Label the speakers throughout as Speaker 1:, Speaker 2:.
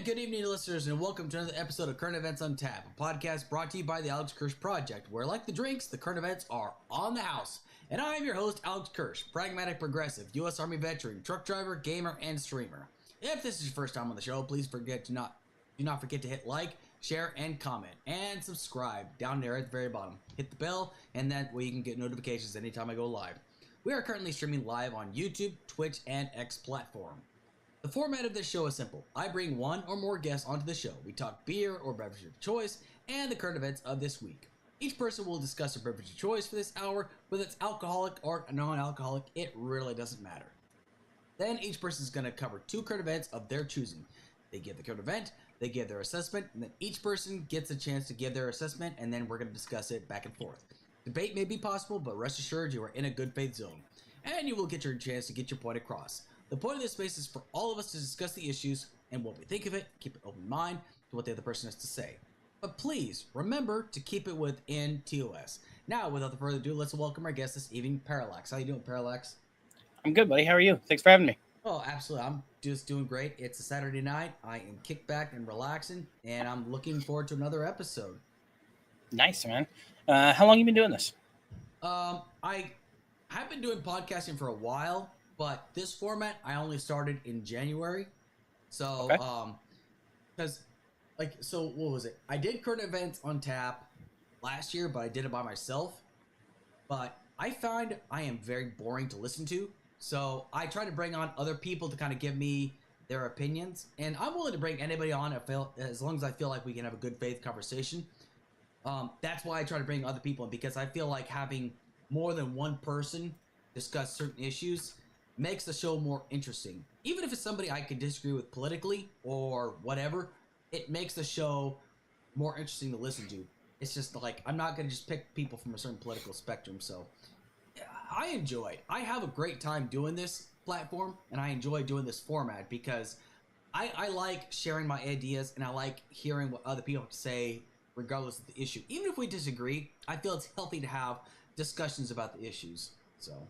Speaker 1: And good evening, listeners, and welcome to another episode of Current Events on Tap, a podcast brought to you by the Alex Kirsch Project, where, like the drinks, the current events are on the house. And I am your host, Alex Kirsch, Pragmatic Progressive, U.S. Army veteran, truck driver, gamer, and streamer. If this is your first time on the show, please do not forget to hit like, share, and comment, and subscribe down there at the very bottom. Hit the bell, and that way you can get notifications anytime I go live. We are currently streaming live on YouTube, Twitch, and X platform. The format of this show is simple. I bring one or more guests onto the show. We talk beer or beverage of choice and the current events of this week. Each person will discuss a beverage of choice for this hour, whether it's alcoholic or non-alcoholic, it really doesn't matter. Then each person is going to cover two current events of their choosing. They give the current event, they give their assessment, and then each person gets a chance to give their assessment, and then we're going to discuss it back and forth. Debate may be possible, but rest assured you are in a good faith zone, and you will get your chance to get your point across. The point of this space is for all of us to discuss the issues and what we think of it, keep an open mind to what the other person has to say. But please, remember to keep it within TOS. Now, without further ado, let's welcome our guest this evening, Paralakz. How you doing, Paralakz?
Speaker 2: I'm good, buddy. How are you? Thanks for having me.
Speaker 1: Oh, absolutely. I'm just doing great. It's a Saturday night. I am kicked back and relaxing, and I'm looking forward to another episode.
Speaker 2: Nice, man. How long you been doing this?
Speaker 1: I have been doing podcasting for a while, but this format I only started in January. So,
Speaker 2: Okay.
Speaker 1: what was it? I did current events on tap last year, but I did it by myself. But I find I am very boring to listen to. So I try to bring on other people to kind of give me their opinions. And I'm willing to bring anybody on as long as I feel like we can have a good faith conversation. That's why I try to bring other people in, because I feel like having more than one person discuss certain issues makes the show more interesting. Even if it's somebody I could disagree with politically or whatever, it makes the show more interesting to listen to. It's just like, I'm not going to just pick people from a certain political spectrum. So I have a great time doing this platform, and I enjoy doing this format because I like sharing my ideas, and I like hearing what other people have to say regardless of the issue. Even if we disagree, I feel it's healthy to have discussions about the issues. So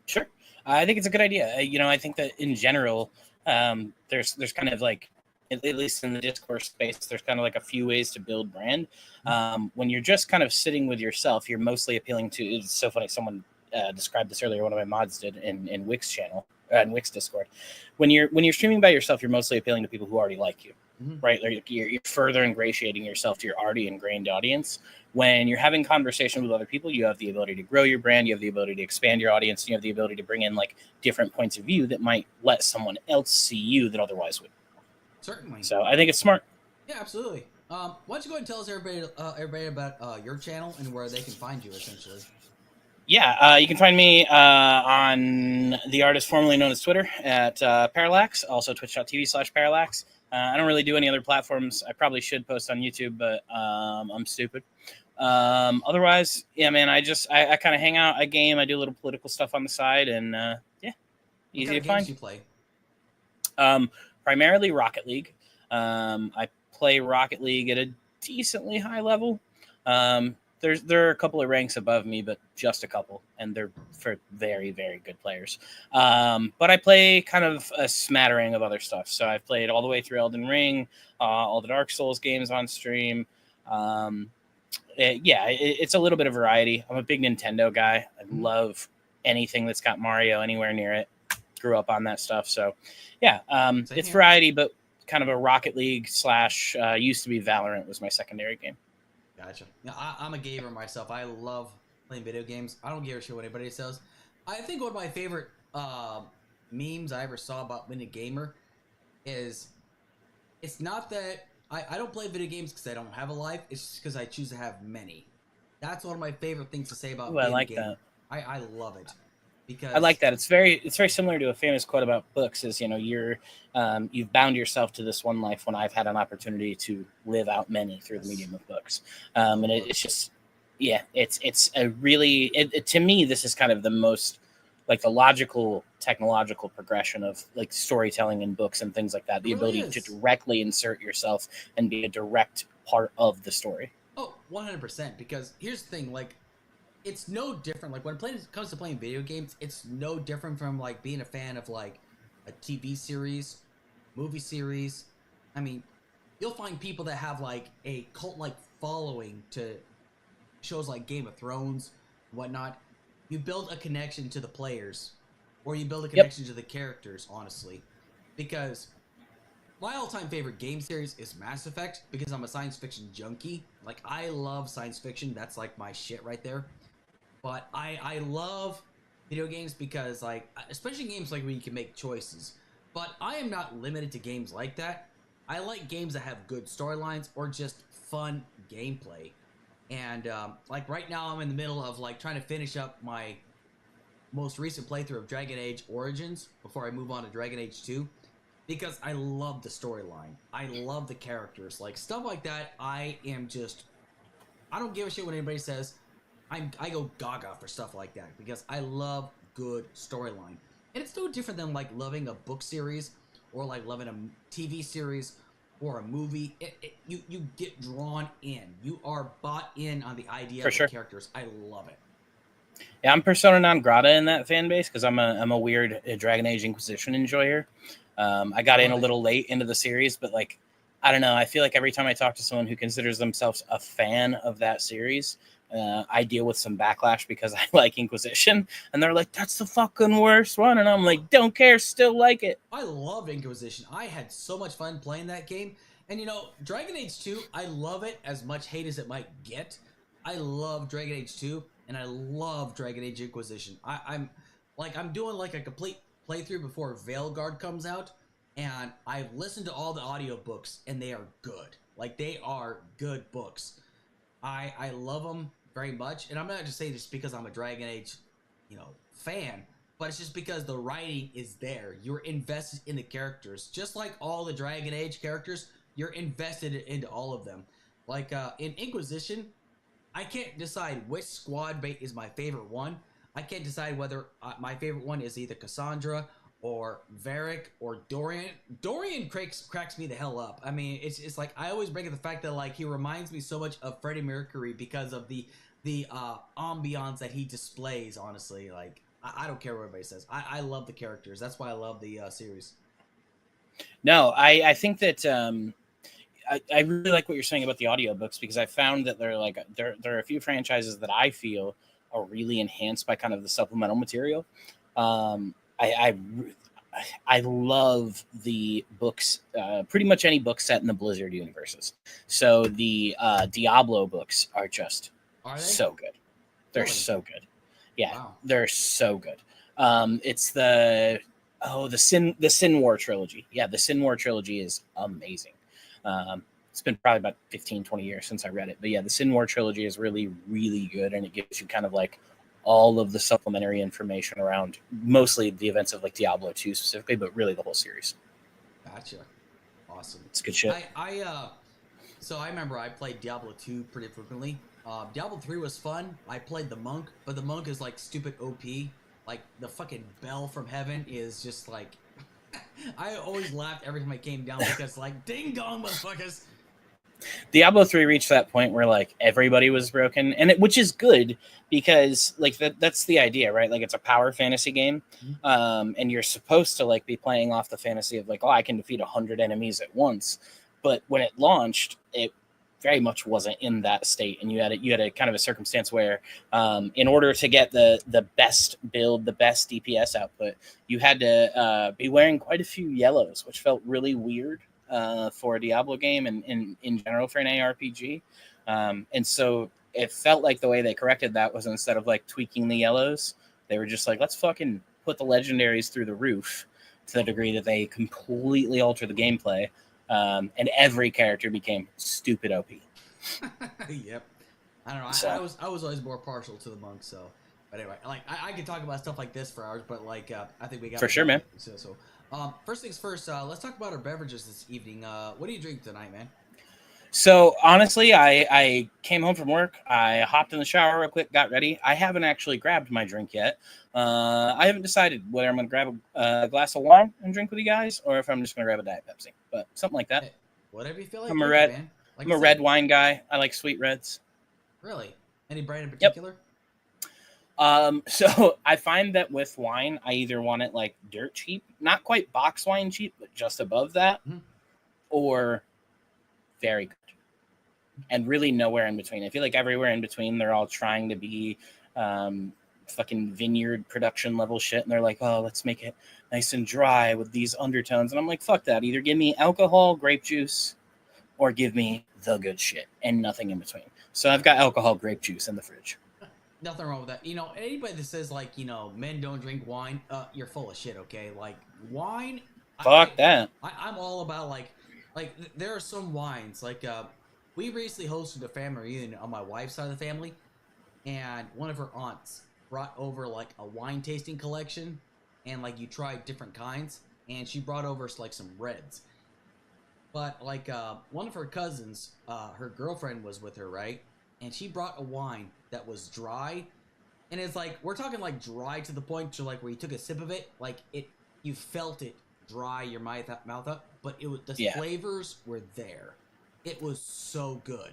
Speaker 2: Sure. I think it's a good idea. I think that in general, there's kind of like, at least in the discourse space, there's kind of like a few ways to build brand. When you're just kind of sitting with yourself, you're mostly appealing to, it's so funny, someone described this earlier, one of my mods did in Wix channel, in Wix Discord. When you're streaming by yourself, you're mostly appealing to people who already like you. Mm-hmm. Right? Like you're further ingratiating yourself to your already ingrained audience. When you're having conversations with other people, you have the ability to grow your brand, you have the ability to expand your audience, and you have the ability to bring in like different points of view that might let someone else see you that otherwise would.
Speaker 1: Certainly.
Speaker 2: So I think it's smart.
Speaker 1: Yeah, absolutely. Why don't you go ahead and tell us everybody about your channel and where they can find you, essentially.
Speaker 2: Yeah, you can find me on the artist formerly known as Twitter at Paralakz, also twitch.tv/Paralakz. I don't really do any other platforms. I probably should post on YouTube, but I'm stupid. Otherwise, yeah, man, I kind of hang out, I game, I do a little political stuff on the side, and yeah, easy to find.
Speaker 1: What games do you play?
Speaker 2: Primarily Rocket League. I play Rocket League at a decently high level. There are a couple of ranks above me, but just a couple, and they're for very, very good players. But I play kind of a smattering of other stuff. So I've played all the way through Elden Ring, all the Dark Souls games on stream. It's a little bit of variety. I'm a big Nintendo guy. I love anything that's got Mario anywhere near it. Grew up on that stuff. So yeah, it's variety, but kind of a Rocket League / used to be Valorant was my secondary game.
Speaker 1: Gotcha. Yeah, I'm a gamer myself. I love playing video games. I don't give a shit what anybody says. I think one of my favorite memes I ever saw about being a gamer is, it's not that I don't play video games because I don't have a life. It's just because I choose to have many. That's one of my favorite things to say about being a gamer. I love it. Because
Speaker 2: I like that. It's very similar to a famous quote about books is, you've bound yourself to this one life when I've had an opportunity to live out many through the medium of books. And it's just, yeah, it's a really, to me, this is kind of the most, like the logical technological progression of like storytelling in books and things like that. The ability to directly insert yourself and be a direct part of the story.
Speaker 1: Oh, 100%. Because here's the thing, like, it's no different. Like, when it comes to playing video games, it's no different from like being a fan of like a TV series, movie series. I mean, you'll find people that have like a cult-like following to shows like Game of Thrones, whatnot. You build a connection to the players, or you build a
Speaker 2: Yep.
Speaker 1: connection to the characters, honestly. Because my all-time favorite game series is Mass Effect, because I'm a science fiction junkie. Like, I love science fiction. That's like my shit right there. But I love video games because, like, especially games like where you can make choices. But I am not limited to games like that. I like games that have good storylines or just fun gameplay. And like right now, I'm in the middle of like trying to finish up my most recent playthrough of Dragon Age Origins before I move on to Dragon Age 2, because I love the storyline. I love the characters, like stuff like that. I don't give a shit what anybody says. I go gaga for stuff like that because I love good storyline. And it's no different than like loving a book series or like loving a TV series or a movie. You get drawn in. You are bought in on the idea
Speaker 2: For
Speaker 1: of
Speaker 2: sure.
Speaker 1: the characters. I love it.
Speaker 2: Yeah, I'm persona non grata in that fan base because I'm a weird Dragon Age Inquisition enjoyer. I got in a little late into the series, but like, I don't know. I feel like every time I talk to someone who considers themselves a fan of that series, I deal with some backlash because I like Inquisition, and they're like, "That's the fucking worst one," and I'm like, "Don't care, still like it."
Speaker 1: I love Inquisition. I had so much fun playing that game. And you know, Dragon Age 2, I love it as much hate as it might get. I love Dragon Age 2, and I love Dragon Age Inquisition. I'm doing like a complete playthrough before Veilguard comes out, and I've listened to all the audiobooks, and they are good. Like, they are good books. I love them very much, and I'm not just saying this because I'm a Dragon Age, fan, but it's just because the writing is there. You're invested in the characters, just like all the Dragon Age characters. You're invested into all of them. Like in Inquisition, I can't decide which squad mate is my favorite one. I can't decide whether my favorite one is either Cassandra or Varric or Dorian. Dorian cracks me the hell up. I mean, it's like I always bring up the fact that like he reminds me so much of Freddie Mercury because of the ambiance that he displays. Honestly, like I don't care what everybody says. I love the characters. That's why I love the series.
Speaker 2: No, I think that I really like what you're saying about the audiobooks because I found that there are a few franchises that I feel are really enhanced by kind of the supplemental material. I love the books, pretty much any book set in the Blizzard universes. So the Diablo books are just so good. They're
Speaker 1: Really?
Speaker 2: so good. Yeah,
Speaker 1: Wow.
Speaker 2: they're so good. It's the Sin War trilogy. Yeah, the Sin War trilogy is amazing. It's been probably about 15, 20 years since I read it. But yeah, the Sin War trilogy is really, really good. And it gives you kind of like all of the supplementary information around mostly the events of like Diablo 2 specifically, but really the whole series.
Speaker 1: Gotcha. Awesome.
Speaker 2: It's good shit.
Speaker 1: So I remember I played Diablo 2 pretty frequently. Diablo 3 was fun. I played the monk, but the monk is like stupid OP. Like the fucking bell from heaven is just like I always laughed every time I came down because like ding dong motherfuckers.
Speaker 2: Diablo 3 reached that point where like everybody was broken, and which is good because like that's the idea, right? Like it's a power fantasy game, and you're supposed to like be playing off the fantasy of like, oh, I can defeat 100 enemies at once. But when it launched, it very much wasn't in that state, and you had a kind of a circumstance where, in order to get the best build, the best DPS output, you had to be wearing quite a few yellows, which felt really weird. For a Diablo game and in general for an ARPG. And so it felt like the way they corrected that was instead of like tweaking the yellows, they were just like, let's fucking put the legendaries through the roof to the degree that they completely alter the gameplay. And every character became stupid OP.
Speaker 1: Yep. I don't know.
Speaker 2: So,
Speaker 1: I was always more partial to the monk. So, but anyway, like I could talk about stuff like this for hours, but like I think we got
Speaker 2: for sure, man.
Speaker 1: So first things first. Let's talk about our beverages this evening. What do you drink tonight, man?
Speaker 2: So honestly, I came home from work. I hopped in the shower real quick, got ready. I haven't actually grabbed my drink yet. I haven't decided whether I'm going to grab a glass of wine and drink with you guys, or if I'm just going to grab a Diet Pepsi. But something like that.
Speaker 1: Hey, whatever you feel like.
Speaker 2: I'm a
Speaker 1: drinking,
Speaker 2: red.
Speaker 1: man. Like
Speaker 2: I'm a red wine guy. I like sweet reds.
Speaker 1: Really? Any brand in particular?
Speaker 2: Yep. So I find that with wine, I either want it like dirt cheap, not quite box wine cheap, but just above that.
Speaker 1: Mm-hmm.
Speaker 2: or very good. And really nowhere in between. I feel like everywhere in between, they're all trying to be fucking vineyard production level shit. And they're like, oh, let's make it nice and dry with these undertones. And I'm like, fuck that. Either give me alcohol, grape juice, or give me the good shit and nothing in between. So I've got alcohol, grape juice in the fridge.
Speaker 1: Nothing wrong with that. You know, anybody that says, like, you know, men don't drink wine, you're full of shit, okay? Like, wine...
Speaker 2: Fuck that.
Speaker 1: I'm all about, like, there are some wines, like, we recently hosted a family reunion on my wife's side of the family, and one of her aunts brought over, like, a wine tasting collection, and, like, you tried different kinds, and she brought over, like, some reds. But, like, one of her cousins, her girlfriend was with her, right? And she brought a wine that was dry, and it's, like, we're talking, like, dry to the point to, like, where you took a sip of it, like, you felt it dry your mouth up, but it was, the flavors were there. It was so good.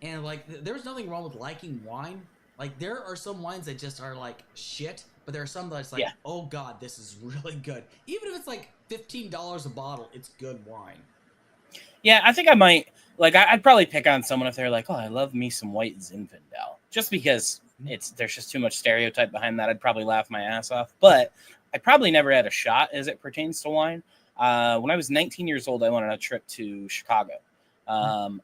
Speaker 1: And, like, there's nothing wrong with liking wine. Like, there are some wines that just are, like, shit, but there are some that's like, oh, God, this is really good. Even if it's, like, $15 a bottle, it's good wine.
Speaker 2: Yeah, I think I might, like, I'd probably pick on someone if they're like, oh, I love me some white Zinfandel. Just because there's just too much stereotype behind that. I'd probably laugh my ass off. But I probably never had a shot as it pertains to wine. When I was 19 years old, I went on a trip to Chicago. To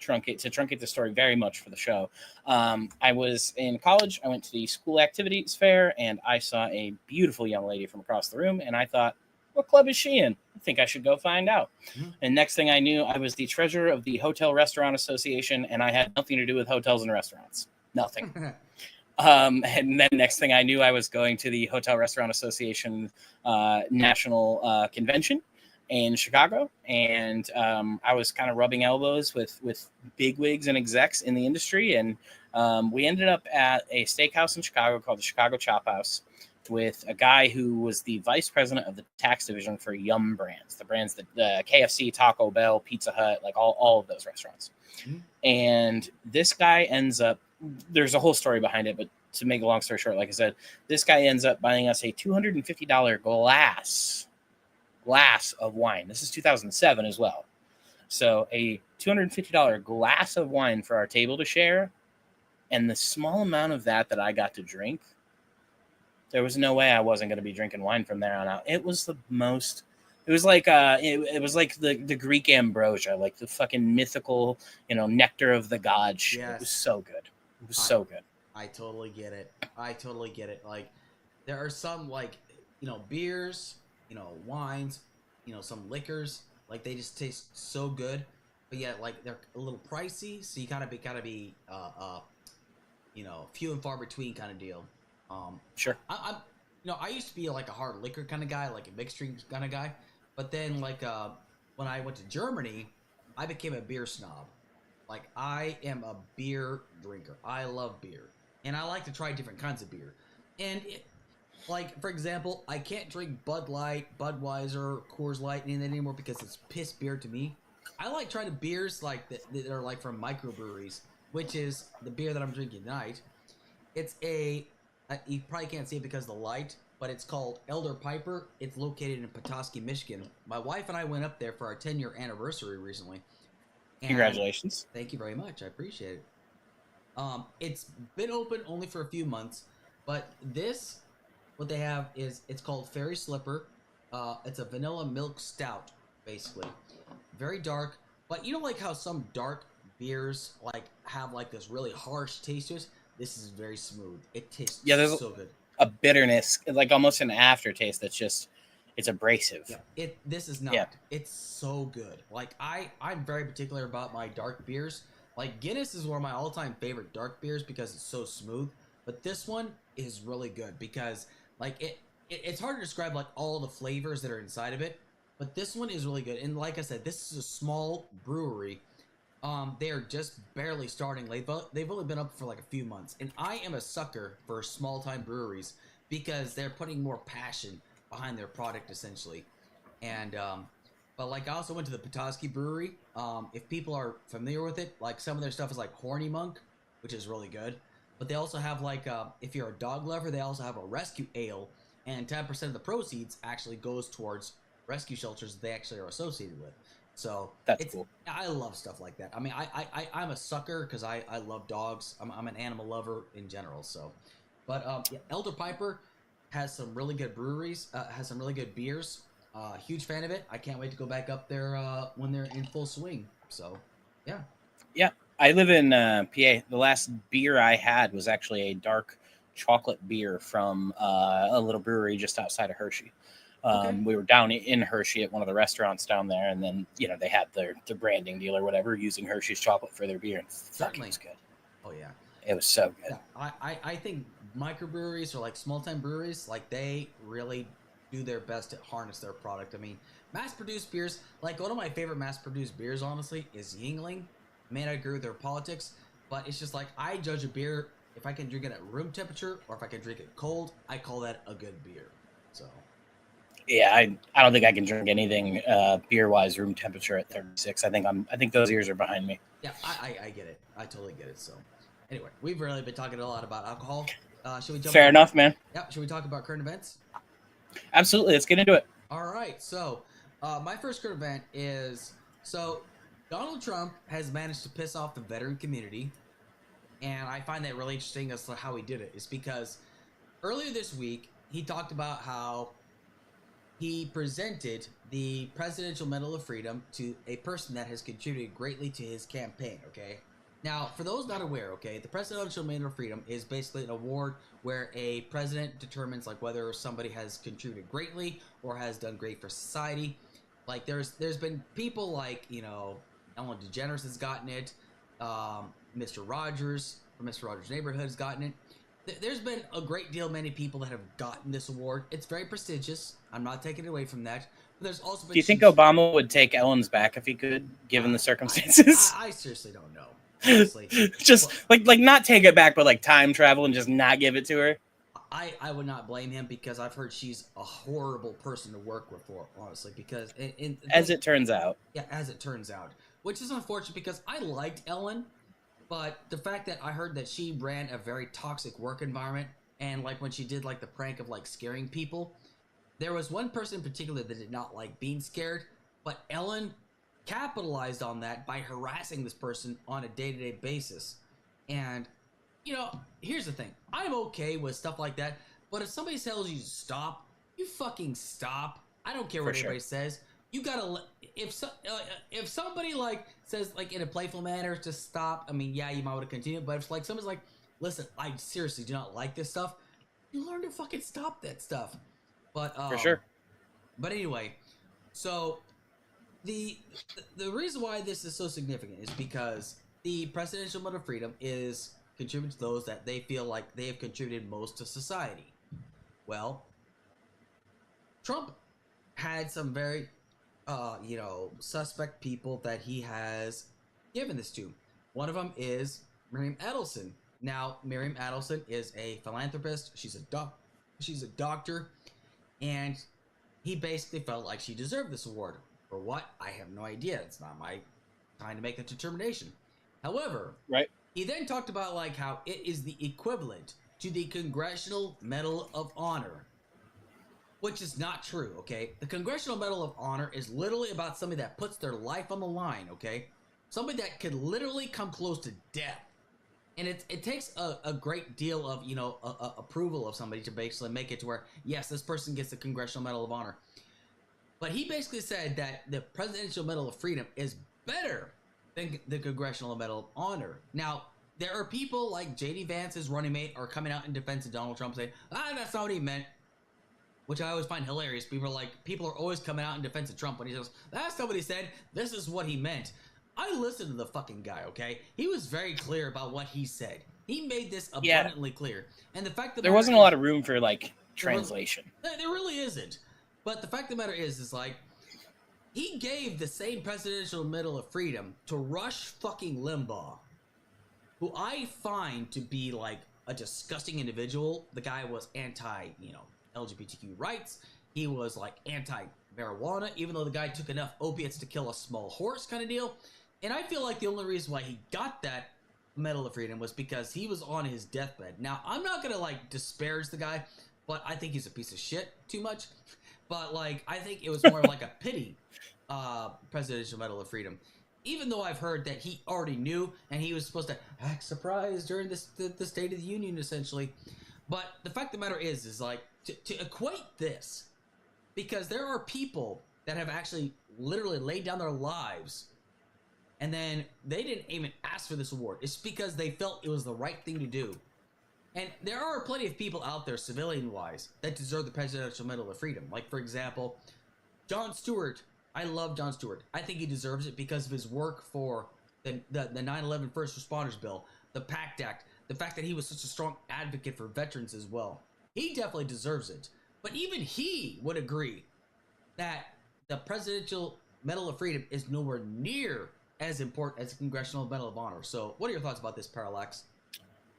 Speaker 2: truncate the story very much for the show. I was in college. I went to the school activities fair, and I saw a beautiful young lady from across the room, and I thought, what club is she in? I think I should go find out. And next thing I knew, I was the treasurer of the Hotel Restaurant Association, and I had nothing to do with hotels and restaurants. Nothing. And then next thing I knew, I was going to the Hotel Restaurant Association National Convention in Chicago, and I was kind of rubbing elbows with bigwigs and execs in the industry, and we ended up at a steakhouse in Chicago called the Chicago Chop House with a guy who was the vice president of the tax division for Yum Brands, the brands that KFC, Taco Bell, Pizza Hut, like all of those restaurants. And this guy ends up, there's a whole story behind it, but to make a long story short, like I said, this guy ends up buying us a $250 glass of wine. This is 2007 as well. So a $250 glass of wine for our table to share. And the small amount of that I got to drink, there was no way I wasn't going to be drinking wine from there on out. It was the most, it was like it was like the Greek ambrosia, like the fucking mythical, nectar of the gods shit. Yes. It was so good. It was so good.
Speaker 1: I totally get it. Like, there are some, like, beers, wines, some liquors, like, they just taste so good, but yet, like, they're a little pricey, so you gotta be few and far between kind of deal.
Speaker 2: Sure.
Speaker 1: I used to be like a hard liquor kind of guy, like a mixed drink kind of guy, but then, like, when I went to Germany, I became a beer snob. Like, I am a beer drinker. I love beer, and I like to try different kinds of beer. And like, for example, I can't drink Bud Light, Budweiser, Coors Light anymore because it's piss beer to me. I like trying to beers like that are like from microbreweries, which is the beer that I'm drinking tonight. It's you probably can't see it because of the light, but it's called Elder Piper. It's located in Petoskey, Michigan. My wife and I went up there for our 10-year anniversary recently.
Speaker 2: Congratulations.
Speaker 1: Thank you very much. I appreciate it. It's been open only for a few months, but what they have is, it's called Fairy Slipper. It's a vanilla milk stout, basically. Very dark, but like how some dark beers like have like this really harsh taste to it? This is very smooth. It tastes so good.
Speaker 2: A bitterness, like almost an aftertaste that's just, it's abrasive.
Speaker 1: Yeah, this is not. Yeah. It's so good. Like, I'm very particular about my dark beers. Like, Guinness is one of my all-time favorite dark beers because it's so smooth. But this one is really good because, like, it's hard to describe, like, all the flavors that are inside of it. But this one is really good. And like I said, this is a small brewery. They are just barely starting. They've only been up for like a few months. And I am a sucker for small-time breweries because they're putting more passion behind their product, essentially. And but like, I also went to the Petoskey Brewery. If people are familiar with it, like, some of their stuff is like Horny Monk, which is really good. But they also have, like, if you're a dog lover, they also have a rescue ale, and 10% of the proceeds actually goes towards rescue shelters they actually are associated with. So
Speaker 2: That's cool.
Speaker 1: I love stuff like that. I mean, I'm a sucker because I love dogs. I'm an animal lover in general. So, but yeah, Elder Piper has some really good breweries. Has some really good beers. Huge fan of it. I can't wait to go back up there when they're in full swing. So, yeah.
Speaker 2: Yeah, I live in PA. The last beer I had was actually a dark chocolate beer from a little brewery just outside of Hershey.
Speaker 1: Okay.
Speaker 2: We were down in Hershey at one of the restaurants down there, and then they had their branding deal or whatever using Hershey's chocolate for their beer, and fucking was good.
Speaker 1: Oh yeah,
Speaker 2: it was so good.
Speaker 1: Yeah, I think microbreweries or like small time breweries, like they really do their best to harness their product. I mean, mass produced beers, like one of my favorite mass produced beers, honestly, is Yingling. I may not agree with their politics, but it's just like I judge a beer if I can drink it at room temperature or if I can drink it cold. I call that a good beer. So.
Speaker 2: Yeah, I don't think I can drink anything beer wise room temperature at 36. I think those years are behind me.
Speaker 1: Yeah, I get it. I totally get it. So, anyway, we've really been talking a lot about alcohol. Should we jump?
Speaker 2: Fair enough, man.
Speaker 1: Yeah. Should we talk about current events?
Speaker 2: Absolutely. Let's get into it.
Speaker 1: All right. So, my first current event is Donald Trump has managed to piss off the veteran community, and I find that really interesting as to how he did it. It's because earlier this week he talked about how he presented the Presidential Medal of Freedom to a person that has contributed greatly to his campaign, okay? Now, for those not aware, okay, the Presidential Medal of Freedom is basically an award where a president determines, like, whether somebody has contributed greatly or has done great for society. Like, there's been people like, Ellen DeGeneres has gotten it, Mr. Rogers from Mr. Rogers' Neighborhood has gotten it. There's been a great deal, many people that have gotten this award. It's very prestigious. I'm not taking it away from that. But there's also been.
Speaker 2: Do you think Obama would take Ellen's back if he could, given the circumstances?
Speaker 1: I seriously don't know. Honestly,
Speaker 2: just like not take it back, but like time travel and just not give it to her.
Speaker 1: I would not blame him because I've heard she's a horrible person to work with, honestly. Because
Speaker 2: as it turns out,
Speaker 1: which is unfortunate because I liked Ellen. But the fact that I heard that she ran a very toxic work environment, and like when she did like the prank of like scaring people, there was one person in particular that did not like being scared, but Ellen capitalized on that by harassing this person on a day-to-day basis. And, here's the thing. I'm okay with stuff like that, but if somebody tells you to stop, you fucking stop. I don't care what anybody says. You gotta if somebody like says like in a playful manner to stop. I mean, yeah, you might want to continue, but if like somebody's like, listen, I seriously do not like this stuff, you learn to fucking stop that stuff. But
Speaker 2: for sure.
Speaker 1: But anyway, so the reason why this is so significant is because the Presidential Medal of Freedom is contributed to those that they feel like they have contributed most to society. Well, Trump had some very suspect people that he has given this to. One of them is Miriam Adelson. Now, Miriam Adelson is a philanthropist. She's a doctor, and he basically felt like she deserved this award. For what? I have no idea. It's not my time to make a determination. However,
Speaker 2: right.
Speaker 1: He then talked about like how it is the equivalent to the Congressional Medal of Honor. Which is not true, okay? The Congressional Medal of Honor is literally about somebody that puts their life on the line, okay? Somebody that could literally come close to death. And it takes a great deal of, approval of somebody to basically make it to where, yes, this person gets the Congressional Medal of Honor. But he basically said that the Presidential Medal of Freedom is better than the Congressional Medal of Honor. Now, there are people like J.D. Vance's running mate are coming out in defense of Donald Trump saying, that's not what he meant. Which I always find hilarious. People are always coming out in defense of Trump when he says, that's not what he said. This is what he meant. I listened to the fucking guy, okay? He was very clear about what he said. He made this abundantly clear. And the fact that
Speaker 2: there wasn't a lot of room for like translation.
Speaker 1: There really isn't. But the fact of the matter is like, he gave the same Presidential Medal of Freedom to Rush fucking Limbaugh, who I find to be like a disgusting individual. The guy was anti, LGBTQ rights. He was like anti-marijuana, even though the guy took enough opiates to kill a small horse kind of deal. And I feel like the only reason why he got that Medal of Freedom was because he was on his deathbed. Now, I'm not going to like disparage the guy, but I think he's a piece of shit too much. But like, I think it was more like a pity Presidential Medal of Freedom. Even though I've heard that he already knew and he was supposed to act surprised during the State of the Union, essentially. But the fact of the matter is like, to equate this, because there are people that have actually literally laid down their lives and then they didn't even ask for this award. It's because they felt it was the right thing to do. And there are plenty of people out there, civilian-wise, that deserve the Presidential Medal of Freedom. Like, for example, Jon Stewart. I love Jon Stewart. I think he deserves it because of his work for the 9/11 First Responders Bill, the PACT Act, the fact that he was such a strong advocate for veterans as well. He definitely deserves it. But even he would agree that the Presidential Medal of Freedom is nowhere near as important as the Congressional Medal of Honor. So what are your thoughts about this, Paralakz?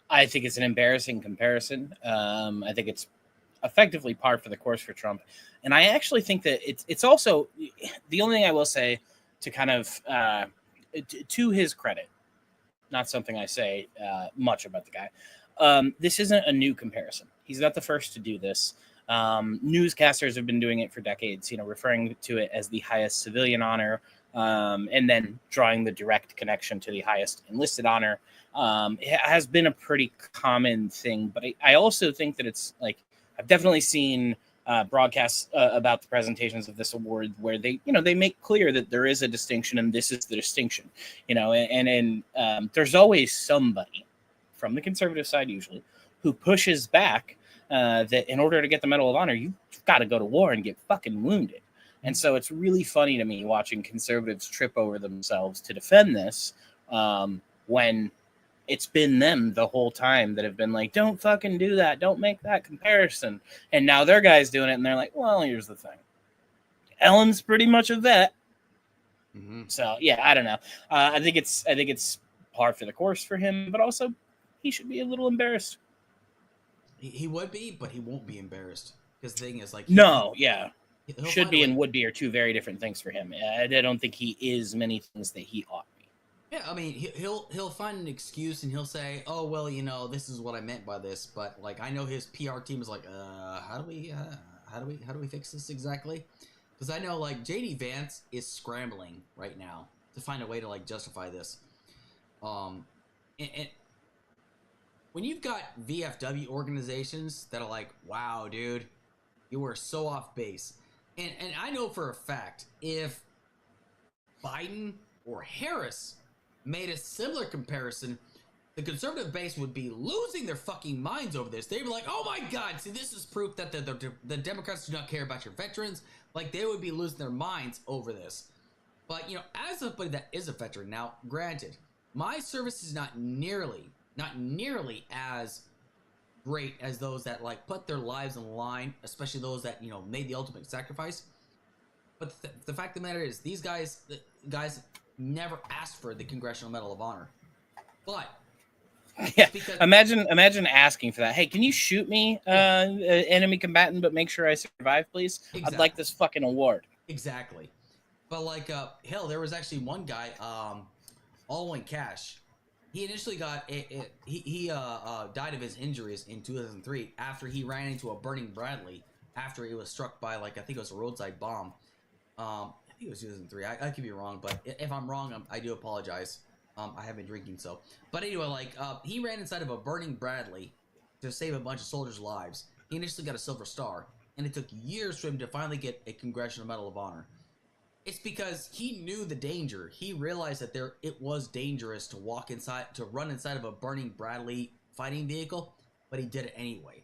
Speaker 2: I think it's an embarrassing comparison. I think it's effectively par for the course for Trump. And I actually think that it's also the only thing I will say to kind of to his credit, not something I say much about the guy. This isn't a new comparison. He's not the first to do this. Newscasters have been doing it for decades, referring to it as the highest civilian honor, and then drawing the direct connection to the highest enlisted honor. It has been a pretty common thing, but I also think that it's like, I've definitely seen broadcasts about the presentations of this award where they make clear that there is a distinction and this is the distinction, and there's always somebody from the conservative side, usually, who pushes back that in order to get the Medal of Honor, you've got to go to war and get fucking wounded. And so it's really funny to me watching conservatives trip over themselves to defend this when it's been them the whole time that have been like, don't fucking do that. Don't make that comparison. And now their guys doing it and they're like, well, here's the thing. Ellen's pretty much a vet. Mm-hmm. So, yeah, I don't know. I think it's par for the course for him, but also he should be a little embarrassed.
Speaker 1: He would be, but he won't be embarrassed. Because the thing is, like...
Speaker 2: Should be and would be are two very different things for him. I don't think he is many things that he ought to be.
Speaker 1: Yeah, I mean, he'll find an excuse and he'll say, "Oh, well, this is what I meant by this." But like, I know his PR team is like, how do we fix this exactly?" Because I know like JD Vance is scrambling right now to find a way to like justify this. And when you've got VFW organizations that are like, "Wow, dude, you were so off base," and I know for a fact if Biden or Harris made a similar comparison, the conservative base would be losing their fucking minds over this. They'd be like, oh my God, see, this is proof that the Democrats do not care about your veterans. Like, they would be losing their minds over this. But, as somebody that is a veteran, now, granted, my service is not nearly as great as those that, like, put their lives on the line, especially those that, made the ultimate sacrifice. But the fact of the matter is, these guys never asked for the Congressional Medal of Honor. But
Speaker 2: yeah, imagine asking for that. Hey, can you shoot me, enemy combatant, but make sure I survive, please? Exactly. I'd like this fucking award.
Speaker 1: Exactly. But like, hell, there was actually one guy, Alwyn Cash. He initially got he died of his injuries in 2003 after he ran into a burning Bradley after he was struck by, like, I think it was a roadside bomb. I think it was 2003. I could be wrong, but if I'm wrong, I do apologize. I have been drinking, so. But anyway, like, he ran inside of a burning Bradley to save a bunch of soldiers' lives. He initially got a Silver Star, and it took years for him to finally get a Congressional Medal of Honor. It's because he knew the danger. He realized that it was dangerous to run inside of a burning Bradley fighting vehicle, but he did it anyway.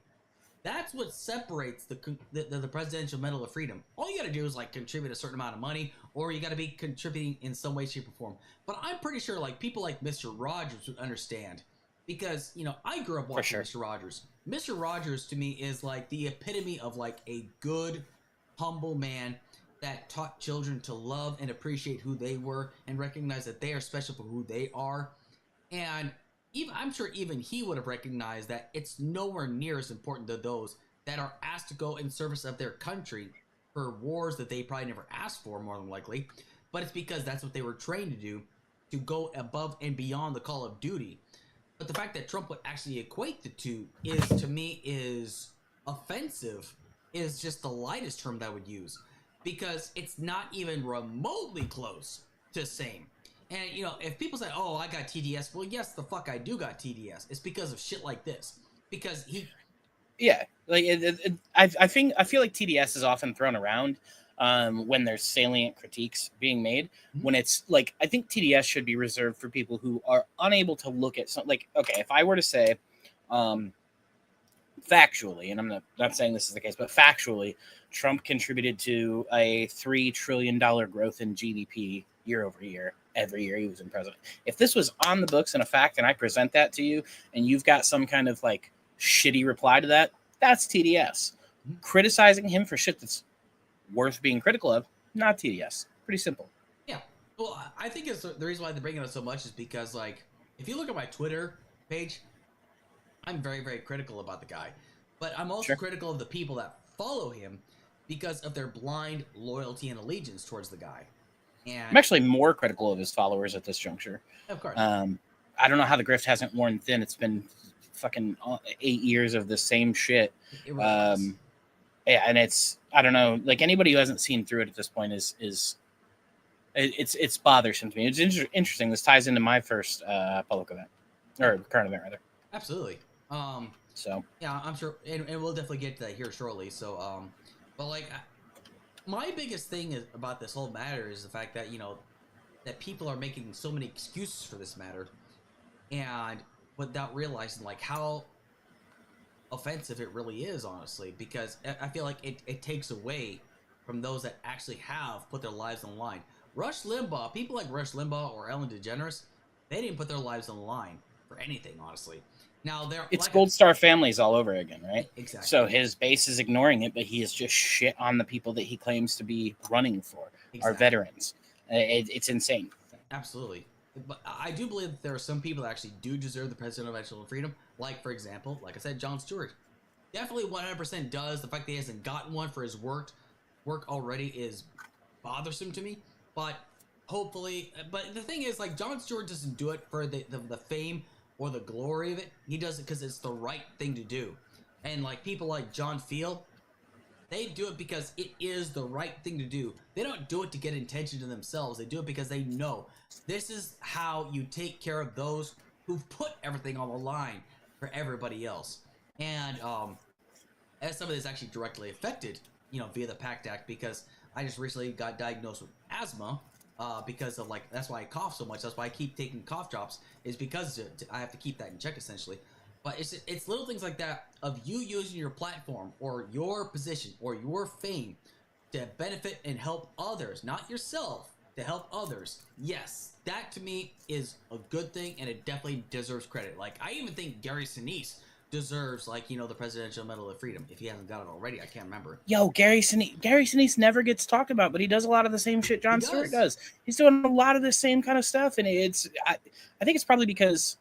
Speaker 1: That's what separates the Presidential Medal of Freedom. All you got to do is like contribute a certain amount of money, or you got to be contributing in some way, shape, or form. But I'm pretty sure like people like Mr. Rogers would understand, because I grew up watching Mr. Rogers. Mr. Rogers to me is like the epitome of like a good, humble man that taught children to love and appreciate who they were and recognize that they are special for who they are. And I'm sure even he would have recognized that it's nowhere near as important to those that are asked to go in service of their country for wars that they probably never asked for, more than likely. But it's because that's what they were trained to do, to go above and beyond the call of duty. But the fact that Trump would actually equate the two to me is offensive is just the lightest term that I would use, because it's not even remotely close to same. And, you know, if people say, oh, I got TDS, well, yes, the fuck I do got TDS. It's because of shit like this. Because he...
Speaker 2: Yeah, like I feel like TDS is often thrown around when there's salient critiques being made.
Speaker 1: Mhm.
Speaker 2: When it's like, I think TDS should be reserved for people who are unable to look at something. Like, okay, if I were to say, factually, and I'm not saying this is the case, but factually, Trump contributed to a $3 trillion growth in GDP year over year, every year he was in president. If this was on the books and a fact, and I present that to you, and you've got some kind of like shitty reply to that, that's TDS.
Speaker 1: Mhm.
Speaker 2: Criticizing him for shit that's worth being critical of, not TDS. Pretty simple.
Speaker 1: Yeah. Well, I think it's the reason why they're bringing it up so much is because, like, if you look at my Twitter page, I'm very, very critical about the guy. But I'm also
Speaker 2: Sure.
Speaker 1: critical of the people that follow him because of their blind loyalty and allegiance towards the guy. And
Speaker 2: I'm actually more critical of his followers at this juncture.
Speaker 1: of course,
Speaker 2: I don't know how the grift hasn't worn thin. It's been fucking 8 years of the same shit.
Speaker 1: it really was.
Speaker 2: Yeah, and it's, I don't know, like anybody who hasn't seen through it at this point is it's bothersome to me. It's interesting. This ties into my first public event, or current event rather.
Speaker 1: Absolutely.
Speaker 2: So
Speaker 1: Yeah, I'm sure, and we'll definitely get to that here shortly. So, but like, my biggest thing is about this whole matter is the fact that, you know, that people are making so many excuses for this matter, and without realizing like how offensive it really is, honestly, because I feel like it takes away from those that actually have put their lives on the line. Rush Limbaugh, people like Rush Limbaugh or Ellen DeGeneres, they didn't put their lives on the line for anything, honestly. Now they're
Speaker 2: it's
Speaker 1: like
Speaker 2: Gold Star families all over again, right?
Speaker 1: Exactly.
Speaker 2: So his base is ignoring it, but he is just shit on the people that he claims to be running for, our veterans. It's insane.
Speaker 1: Absolutely. But I do believe that there are some people that actually do deserve the presidential freedom. Like, for example, like I said, Jon Stewart. Definitely 100% does. The fact that he hasn't gotten one for his work already is bothersome to me. But hopefully, but the thing is, like, Jon Stewart doesn't do it for the fame or the glory of it. He does it because it's the right thing to do. And like people like John Field, they do it because it is the right thing to do. They don't do it to get attention to themselves. They do it because they know this is how you take care of those who've put everything on the line for everybody else. And as somebody that's actually directly affected, you know, via the PACT Act, because I just recently got diagnosed with asthma, because of like, that's why I cough so much. That's why I keep taking cough drops, is because I have to keep that in check, essentially. But it's little things like that of you using your platform or your position or your fame to benefit and help others, not yourself, to help others. Yes, that to me is a good thing, and it definitely deserves credit. Like, I even think Gary Sinise deserves, like, you know, the Presidential Medal of Freedom. If he hasn't got it already, I can't remember.
Speaker 2: Yo, Gary Sinise never gets talked about, but he does a lot of the same shit Jon Stewart does. He's doing a lot of the same kind of stuff, and I think it's probably because,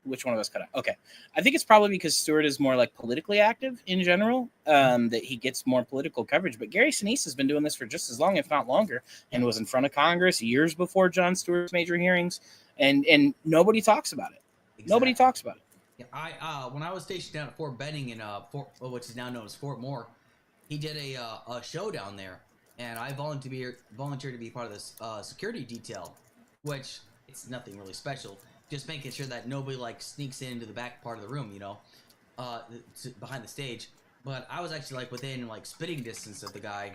Speaker 2: which one of us cut out? Okay, I think it's probably because Stewart is more like politically active in general, that he gets more political coverage. But Gary Sinise has been doing this for just as long, if not longer, and was in front of Congress years before Jon Stewart's major hearings, and nobody talks about it. Exactly. Nobody talks about it.
Speaker 1: Yeah, I when I was stationed down at Fort Benning in which is now known as Fort Moore, he did a show down there, and I volunteered to be part of this security detail, which it's nothing really special, just making sure that nobody like sneaks into the back part of the room, you know, behind the stage. But I was actually like within like spitting distance of the guy,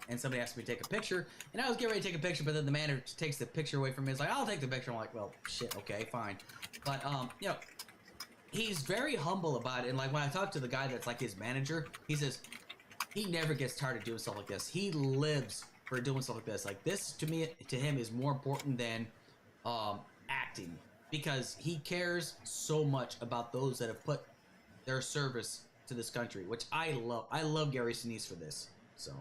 Speaker 1: and somebody asked me to take a picture, and I was getting ready to take a picture, but then the manager takes the picture away from me. He's like, "I'll take the picture." I'm like, "Well, shit, okay, fine," but you know. He's very humble about it, and like when I talk to the guy that's like his manager, he says he never gets tired of doing stuff like this. He lives for doing stuff like this. Like this to him is more important than acting, because he cares so much about those that have put their service to this country, which I love. I love Gary Sinise for this. So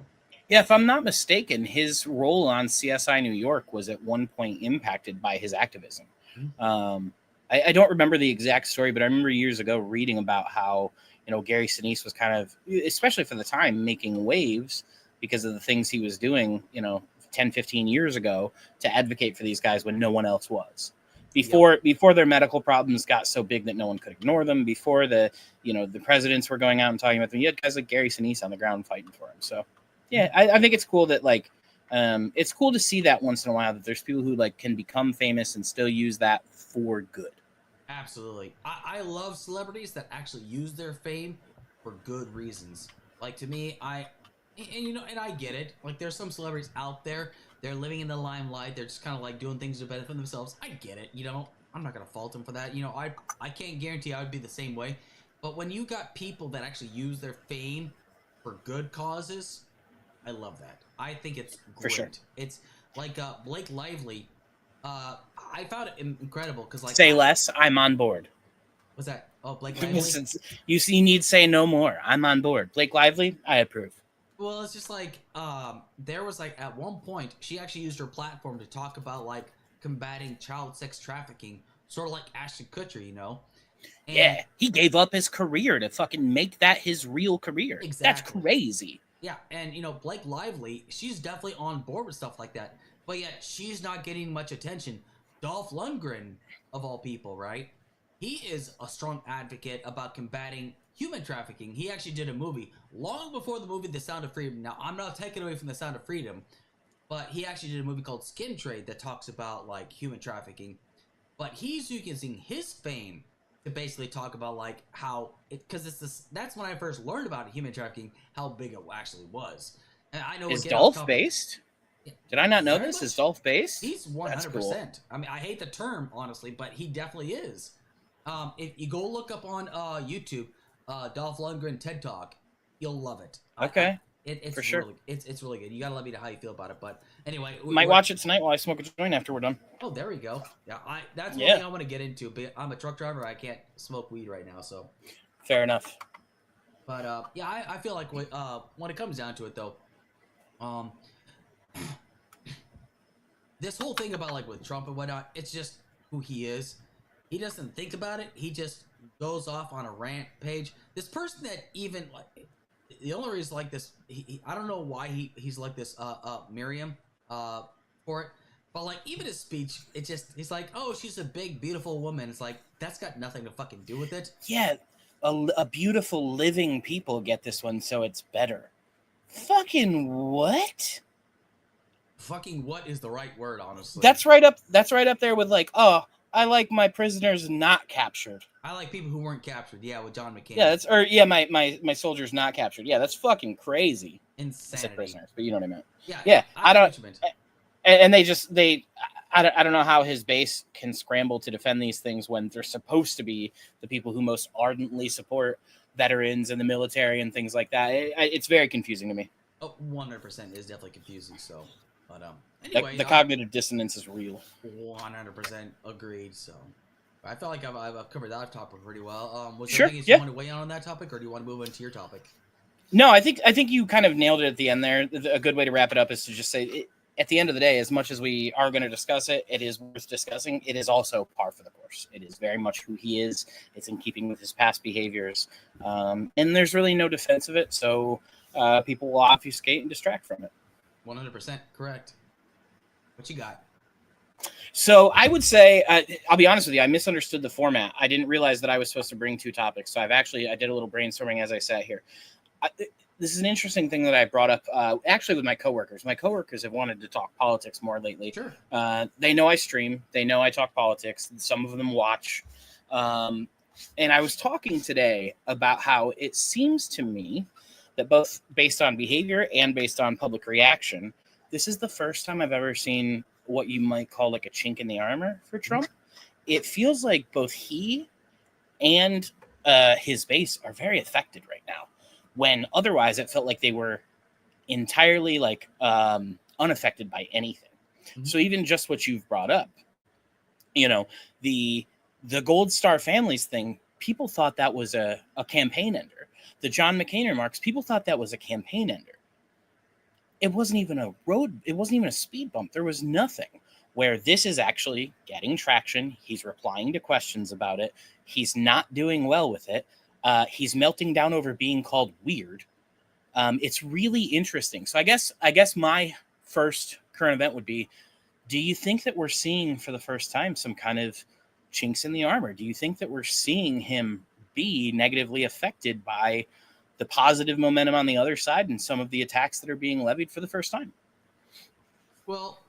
Speaker 2: yeah, if I'm not mistaken, his role on CSI New York was at one point impacted by his activism. Mm-hmm. I don't remember the exact story, but I remember years ago reading about how, you know, Gary Sinise was kind of, especially for the time, making waves because of the things he was doing, you know, 10, 15 years ago to advocate for these guys when no one else was. before their medical problems got so big that no one could ignore them, before the presidents were going out and talking about them. You had guys like Gary Sinise on the ground fighting for him. So yeah, I think it's cool that it's cool to see that once in a while, that there's people who can become famous and still use that for good.
Speaker 1: Absolutely. I love celebrities that actually use their fame for good reasons. Like, to me, I get it. Like, there's some celebrities out there, they're living in the limelight, they're just kind of doing things to benefit themselves. I get it. I'm not going to fault them for that. I can't guarantee I would be the same way. But when you got people that actually use their fame for good causes, I love that. I think it's great. For sure. It's like Blake Lively. I found it incredible because
Speaker 2: say less. I'm on board.
Speaker 1: What's that? Oh, Blake Lively.
Speaker 2: You need say no more. I'm on board. Blake Lively. I approve.
Speaker 1: Well, it's just there was at one point she actually used her platform to talk about combating child sex trafficking, sort of like Ashton Kutcher, And
Speaker 2: yeah, he gave up his career to fucking make that his real career. Exactly. That's crazy.
Speaker 1: Yeah, and Blake Lively, she's definitely on board with stuff like that, but yet she's not getting much attention. Dolph Lundgren, of all people, right? He is a strong advocate about combating human trafficking. He actually did a movie long before the movie The Sound of Freedom. Now, I'm not taking away from The Sound of Freedom, but he actually did a movie called Skin Trade that talks about human trafficking. But he's using his fame to basically talk about how it, because that's when I first learned about human trafficking, how big it actually was. And I know
Speaker 2: is Dolph based? Did I not know this? Is Dolph based?
Speaker 1: He's 100%. Cool. I mean, I hate the term honestly, but he definitely is. If you go look up on YouTube, Dolph Lundgren TED Talk, you'll love it.
Speaker 2: Okay.
Speaker 1: It's
Speaker 2: for sure.
Speaker 1: Really, it's really good. You gotta let me know how you feel about it. But anyway,
Speaker 2: might watch it tonight while I smoke a joint after we're done.
Speaker 1: Oh, there we go. Yeah, that's one thing I want to get into. But I'm a truck driver. I can't smoke weed right now, so.
Speaker 2: Fair enough.
Speaker 1: But I feel like when it comes down to it, though, this whole thing about with Trump and whatnot, it's just who he is. He doesn't think about it. He just goes off on a rant page. This person that even the only reason this, I don't know why he's like this, Miriam, for it. But even his speech, it just, he's like, oh, she's a big, beautiful woman. It's that's got nothing to fucking do with it.
Speaker 2: Yeah, a beautiful living people get this one, so it's better. Fucking what?
Speaker 1: Fucking what is the right word, honestly?
Speaker 2: That's right up there with oh, I like my prisoners not captured.
Speaker 1: I like people who weren't captured. Yeah, with John McCain.
Speaker 2: Yeah, my soldiers not captured. Yeah, that's fucking crazy.
Speaker 1: Insanity.
Speaker 2: I said prisoners, but you know what I meant.
Speaker 1: Yeah.
Speaker 2: I don't. And I don't know how his base can scramble to defend these things when they're supposed to be the people who most ardently support veterans and the military and things like that. It's very confusing to me.
Speaker 1: Oh, 100% is definitely confusing. So, but anyway,
Speaker 2: the cognitive dissonance is real.
Speaker 1: 100% agreed. So, I feel like I've covered that topic pretty well. Was
Speaker 2: sure,
Speaker 1: there anything you want to weigh on that topic, or do you want to move into your topic?
Speaker 2: No, I think you kind of nailed it at the end there. A good way to wrap it up is to just say, at the end of the day, as much as we are going to discuss it, it is worth discussing. It is also par for the course. It is very much who he is. It's in keeping with his past behaviors. And there's really no defense of it. So people will obfuscate and distract from it.
Speaker 1: 100% correct. What you got?
Speaker 2: So I would say, I'll be honest with you, I misunderstood the format. I didn't realize that I was supposed to bring two topics. So I did a little brainstorming as I sat here. This is an interesting thing that I brought up actually with my coworkers. My coworkers have wanted to talk politics more lately.
Speaker 1: Sure.
Speaker 2: They know I stream. They know I talk politics. Some of them watch. And I was talking today about how it seems to me that both based on behavior and based on public reaction, this is the first time I've ever seen what you might call a chink in the armor for Trump. It feels like both he and his base are very affected right now, when otherwise it felt like they were entirely unaffected by anything. Mm-hmm. So even just what you've brought up, the Gold Star Families thing, people thought that was a campaign ender. The John McCain remarks, people thought that was a campaign ender. It wasn't even a speed bump. There was nothing. Where this is actually getting traction. He's replying to questions about it. He's not doing well with it. He's melting down over being called weird. It's really interesting. So I guess my first current event would be, Do you think that we're seeing for the first time some kind of chinks in the armor? Do you think that we're seeing him be negatively affected by the positive momentum on the other side and some of the attacks that are being levied for the first time?
Speaker 1: Well,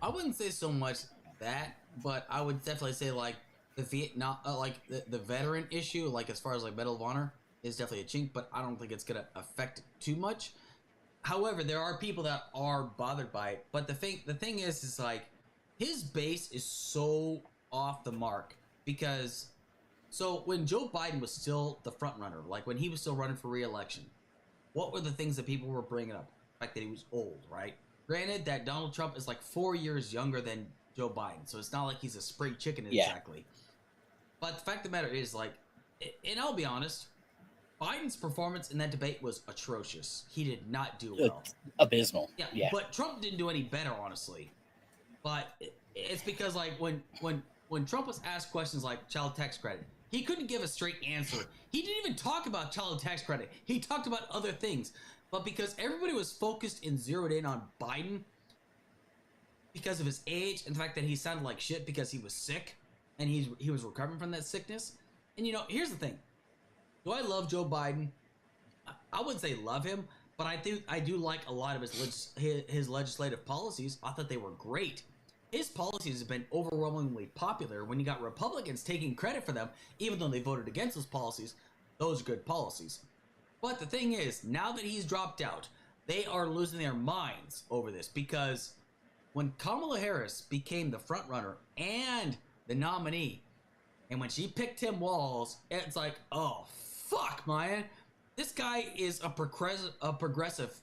Speaker 1: I wouldn't say so much that, but I would definitely say like the Vietnam, like the veteran issue, like as far as like Medal of Honor, is definitely a chink, but I don't think it's gonna affect it too much. However, there are people that are bothered by it. But the thing is like his base is so off the mark because so when Joe Biden was still the front runner, like when he was still running for re-election, what were the things that people were bringing up? The fact that he was old, right? Granted that Donald Trump is like 4 years younger than Joe Biden, so it's not like he's a spring chicken exactly. But the fact of the matter is, like, and I'll be honest, Biden's performance in that debate was atrocious. He did not do well.
Speaker 2: Abysmal.
Speaker 1: Yeah. But Trump didn't do any better, honestly. But it's because like when Trump was asked questions like child tax credit, he couldn't give a straight answer. He didn't even talk about child tax credit. He talked about other things. But because everybody was focused and zeroed in on Biden because of his age and the fact that he sounded like shit because he was sick and he was recovering from that sickness. And here's the thing. Do I love Joe Biden? I wouldn't say love him, but I do like a lot of his legislative policies. I thought they were great. His policies have been overwhelmingly popular when you got Republicans taking credit for them, even though they voted against those policies. Those are good policies. But the thing is, now that he's dropped out, they are losing their minds over this because when Kamala Harris became the frontrunner and the nominee, and when she picked Tim Walz, it's like, oh, fuck, man. This guy is a progressive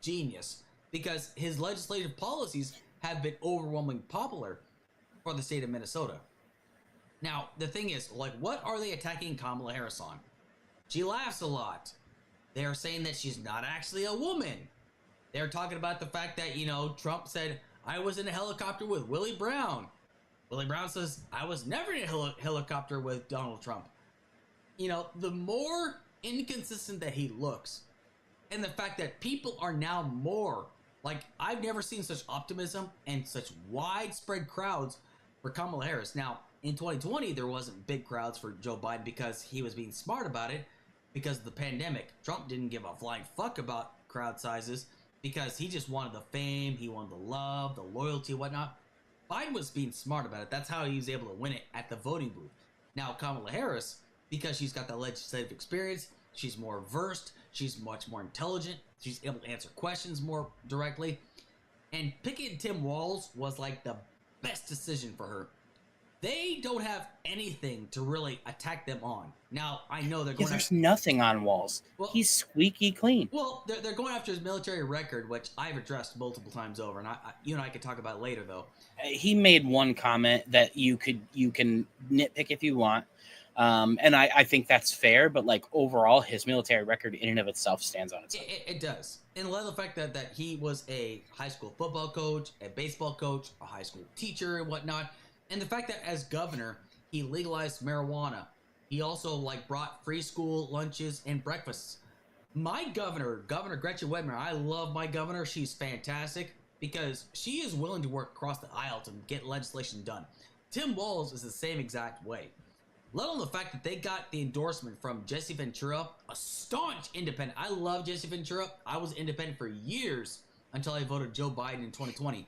Speaker 1: genius because his legislative policies have been overwhelmingly popular for the state of Minnesota. Now, the thing is, like, what are they attacking Kamala Harris on? She laughs a lot. They're saying that she's not actually a woman. They're talking about the fact that, Trump said, I was in a helicopter with Willie Brown. Willie Brown says, I was never in a helicopter with Donald Trump. The more inconsistent that he looks, and the fact that people are now more, like, I've never seen such optimism and such widespread crowds for Kamala Harris. Now, in 2020, there wasn't big crowds for Joe Biden because he was being smart about it because of the pandemic. Trump didn't give a flying fuck about crowd sizes because he just wanted the fame, he wanted the love, the loyalty, whatnot. Biden was being smart about it. That's how he was able to win it at the voting booth. Now, Kamala Harris, because she's got the legislative experience, she's more versed, she's much more intelligent, she's able to answer questions more directly. And picking Tim Walz was like the best decision for her. They don't have anything to really attack them on. Now, I know they're going
Speaker 2: there's nothing on Walz. Well, he's squeaky clean.
Speaker 1: Well, they're going after his military record, which I've addressed multiple times over, and you and I could talk about it later, though.
Speaker 2: He made one comment that you can nitpick if you want, and I think that's fair. But like overall, his military record in and of itself stands on its own.
Speaker 1: It does, and love the fact that he was a high school football coach, a baseball coach, a high school teacher, and whatnot. And the fact that as governor, he legalized marijuana. He also brought free school lunches and breakfasts. My Governor Gretchen Whitmer, I love my governor. She's fantastic because she is willing to work across the aisle to get legislation done. Tim Walz is the same exact way. Let alone the fact that they got the endorsement from Jesse Ventura, a staunch independent. I love Jesse Ventura. I was independent for years until I voted Joe Biden in 2020.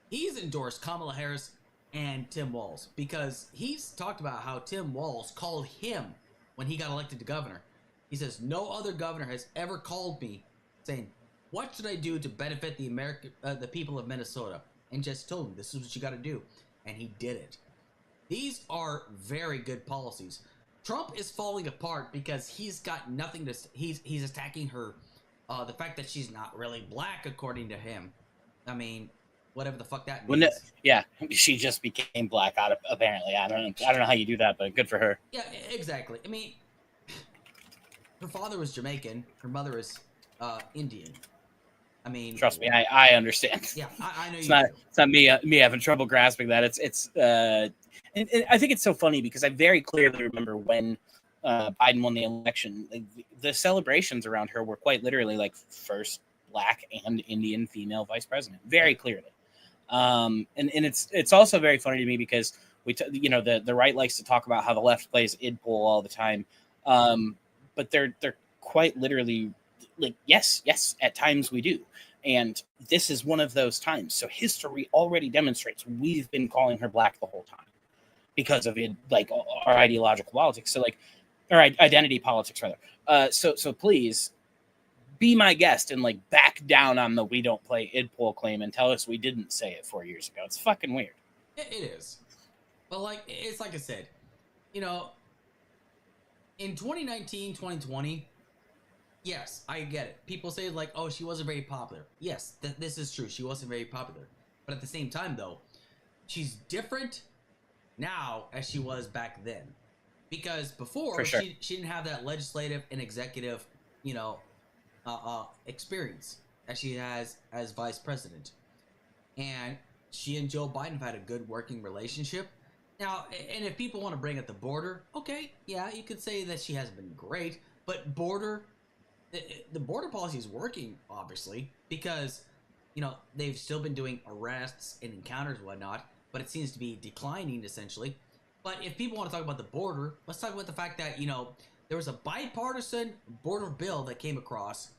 Speaker 1: He's endorsed Kamala Harris and Tim Walz because he's talked about how Tim Walz called him when he got elected to governor. He says, no other governor has ever called me saying, what should I do to benefit the people of Minnesota? And just told him, this is what you got to do. And he did it. These are very good policies. Trump is falling apart because he's got nothing to, he's attacking her. The fact that she's not really black, according to him. I mean, whatever the fuck that means.
Speaker 2: Well, no, yeah, she just became black out of, apparently. I don't know how you do that, but good for her.
Speaker 1: Yeah, exactly. I mean, her father was Jamaican. Her mother is Indian. I mean,
Speaker 2: trust me, I understand.
Speaker 1: Yeah, I know.
Speaker 2: It's not me having trouble grasping that. And I think it's so funny because I very clearly remember when Biden won the election. The celebrations around her were quite literally like first Black and Indian female vice president, very clearly. And it's also very funny to me because the right likes to talk about how the left plays id poll all the time, but they're quite literally like, yes, at times we do. And this is one of those times. So history already demonstrates we've been calling her Black the whole time because of it, like our ideological politics. So like, or identity politics rather. So please be my guest and like back down on the we don't play id poll claim and tell us we didn't say it 4 years ago. It's fucking weird.
Speaker 1: It is. But like, it's like I said, in 2019, 2020, yes, I get it. People say like, oh, she wasn't very popular. Yes, this is true. She wasn't very popular. But at the same time, though, she's different now as she was back then. Because before,
Speaker 2: sure.
Speaker 1: she didn't have that legislative and executive, experience as she has as vice president. And she and Joe Biden have had a good working relationship. Now, and if people want to bring up the border, okay, yeah, you could say that she hasn't been great, but the border policy is working, obviously, because, they've still been doing arrests and encounters and whatnot, but it seems to be declining, essentially. But if people want to talk about the border, let's talk about the fact that, there was a bipartisan border bill that came across,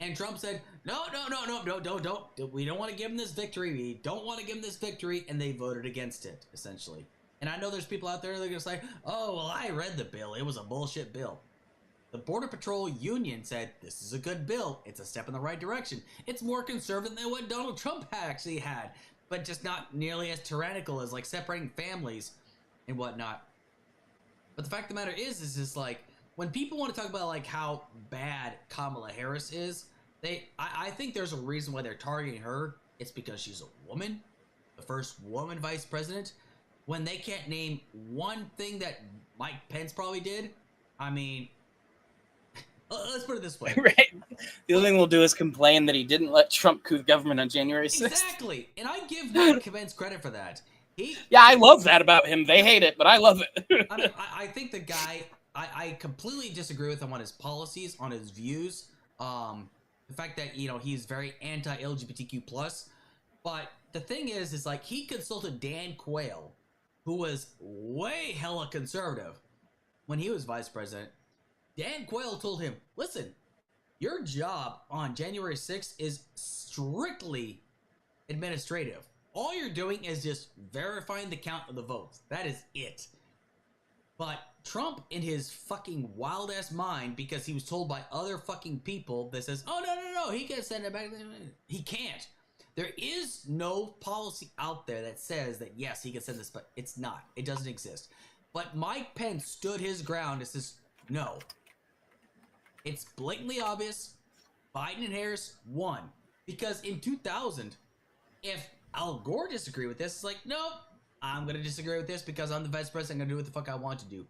Speaker 1: and Trump said, no, don't. We don't want to give him this victory. We don't want to give him this victory, and they voted against it, essentially. And I know there's people out there that are going to say, oh, well, I read the bill. It was a bullshit bill. The Border Patrol Union said, this is a good bill. It's a step in the right direction. It's more conservative than what Donald Trump actually had, but just not nearly as tyrannical as, like, separating families and whatnot. But the fact of the matter is just like, when people want to talk about, like, how bad Kamala Harris is, I think there's a reason why they're targeting her. It's because she's a woman, the first woman vice president. When they can't name one thing that Mike Pence probably did, I mean, let's put it this way.
Speaker 2: Right. The only thing we'll do is complain that he didn't let Trump coup the government on January 6th.
Speaker 1: Exactly. And I give Mike Pence credit for that.
Speaker 2: Yeah, I love that about him. They hate it, but I love it.
Speaker 1: I think the guy, I completely disagree with him on his policies, on his views. The fact that, he's very anti-LGBTQ+. But the thing is like, he consulted Dan Quayle, who was way hella conservative when he was vice president. Dan Quayle told him, listen, your job on January 6th is strictly administrative. All you're doing is just verifying the count of the votes. That is it. But Trump, in his fucking wild-ass mind, because he was told by other fucking people that says, oh, no, he can send it back. He can't. There is no policy out there that says that, yes, he can send this, but it's not. It doesn't exist. But Mike Pence stood his ground and says, no. It's blatantly obvious. Biden and Harris won. Because in 2000, if Al Gore disagreed with this, it's like, nope, I'm going to disagree with this because I'm the vice president. I'm going to do what the fuck I want to do.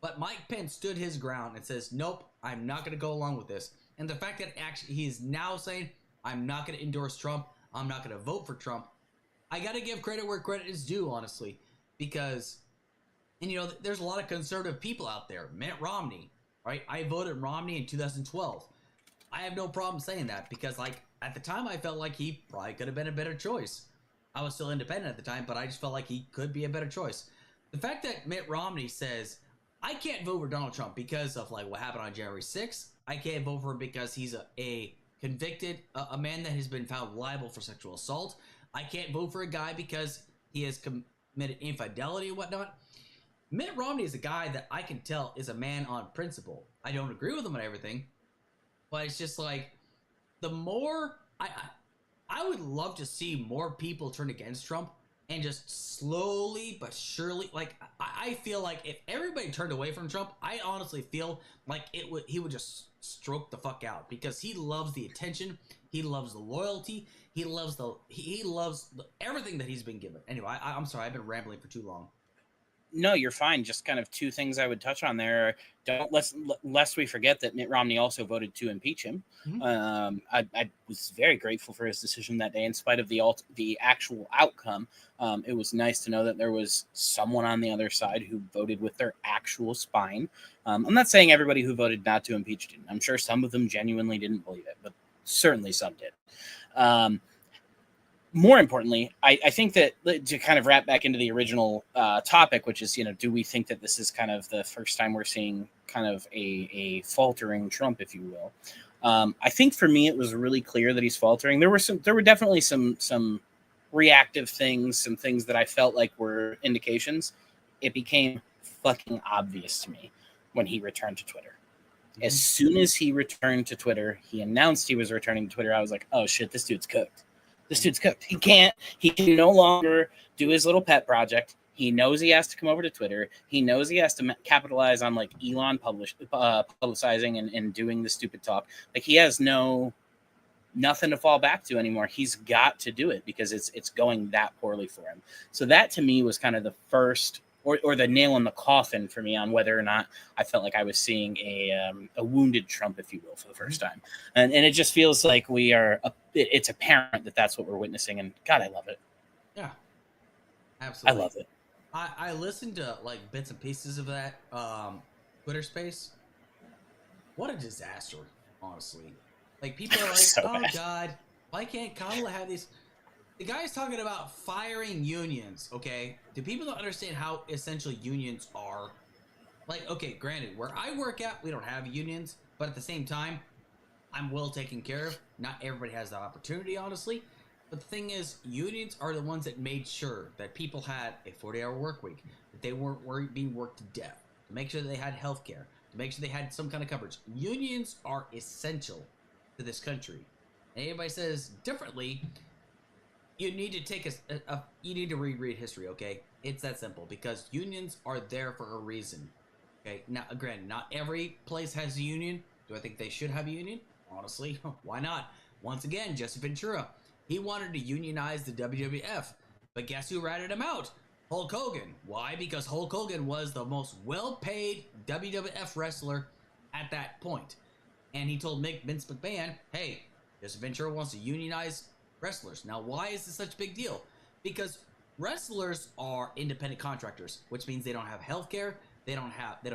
Speaker 1: But Mike Pence stood his ground and says, nope, I'm not going to go along with this. And the fact that actually he's now saying, I'm not going to endorse Trump. I'm not going to vote for Trump. I got to give credit where credit is due, honestly. Because, and there's a lot of conservative people out there. Mitt Romney, right? I voted Romney in 2012. I have no problem saying that because, like, at the time I felt like he probably could have been a better choice. I was still independent at the time, but I just felt like he could be a better choice. The fact that Mitt Romney says, I can't vote for Donald Trump because of, like, what happened on January 6th. I can't vote for him because he's a convicted, a man that has been found liable for sexual assault. I can't vote for a guy because he has committed infidelity and whatnot. Mitt Romney is a guy that I can tell is a man on principle. I don't agree with him on everything, but it's just like, the more, I would love to see more people turn against Trump and just slowly but surely, like, I feel like if everybody turned away from Trump, I honestly feel like he would just stroke the fuck out because he loves the attention, he loves the loyalty, he loves everything that he's been given. Anyway, I'm sorry, I've been rambling for too long.
Speaker 2: No, you're fine. Just kind of two things I would touch on there. Lest we forget that Mitt Romney also voted to impeach him. Mm-hmm. I was very grateful for his decision that day, in spite of the actual outcome. It was nice to know that there was someone on the other side who voted with their actual spine. I'm not saying everybody who voted not to impeach didn't. I'm sure some of them genuinely didn't believe it, but Certainly some did. More importantly, I think that to kind of wrap back into the original topic, which is, do we think that this is kind of the first time we're seeing kind of a faltering Trump, if you will? I think for me, it was really clear that he's faltering. There were definitely some reactive things, some things that I felt like were indications. It became fucking obvious to me when he returned to Twitter. Mm-hmm. As soon as he returned to Twitter, he announced he was returning to Twitter. I was like, oh shit, this dude's cooked. This dude's cooked. He can no longer do his little pet project. He knows he has to come over to Twitter. He knows he has to capitalize on like Elon publicizing and doing the stupid talk. Like he has nothing to fall back to anymore. He's got to do it because it's going that poorly for him. So that to me was kind of the first or the nail in the coffin for me on whether or not I felt like I was seeing a wounded Trump, if you will, for the first time. And it just feels like it's apparent that that's what we're witnessing. And God, I love it.
Speaker 1: Yeah, absolutely.
Speaker 2: I love it.
Speaker 1: I listened to like bits and pieces of that Twitter space. What a disaster, honestly. Like people are like, so oh bad. God, why can't Kamala have these? The guy's talking about firing unions, okay? Do people don't understand how essential unions are? Like, okay, granted, where I work at, we don't have unions, but at the same time, I'm well taken care of. Not everybody has that opportunity, honestly. But the thing is, unions are the ones that made sure that people had a 40-hour work week, that they weren't being worked to death, to make sure that they had health care, to make sure they had some kind of coverage. Unions are essential to this country. And anybody says differently, you need to take you need to reread history, okay? It's that simple because unions are there for a reason, okay? Now, granted, not every place has a union. Do I think they should have a union? Honestly, why not? Once again, Jesse Ventura, he wanted to unionize the WWF, but guess who ratted him out? Hulk Hogan. Why? Because Hulk Hogan was the most well-paid WWF wrestler at that point. And he told Vince McMahon, hey, Jesse Ventura wants to unionize wrestlers. Now, why is this such a big deal? Because wrestlers are independent contractors, which means they don't have health care, they don't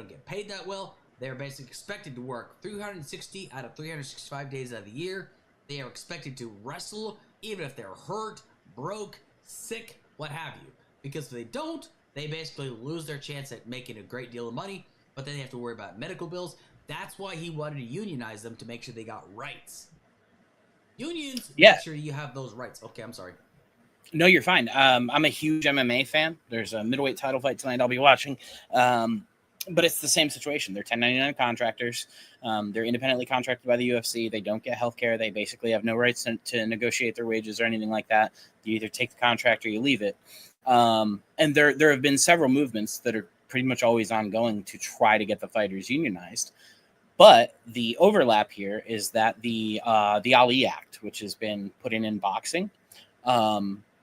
Speaker 1: get paid that well. They're basically expected to work 360 out of 365 days out of the year. They are expected to wrestle even if they're hurt, broke, sick, what have you. Because if they don't, they basically lose their chance at making a great deal of money, but then they have to worry about medical bills. That's why he wanted to unionize them, to make sure they got rights. Unions, make sure you have those rights. Okay, I'm sorry.
Speaker 2: No, you're fine. I'm a huge MMA fan. There's a middleweight title fight tonight I'll be watching. But it's the same situation. They're 1099 contractors. They're independently contracted by the UFC. They don't get health care. They basically have no rights to negotiate their wages or anything like that. You either take the contract or you leave it. And there have been several movements that are pretty much always ongoing to try to get the fighters unionized. But the overlap here is that the Ali Act, which has been put in boxing,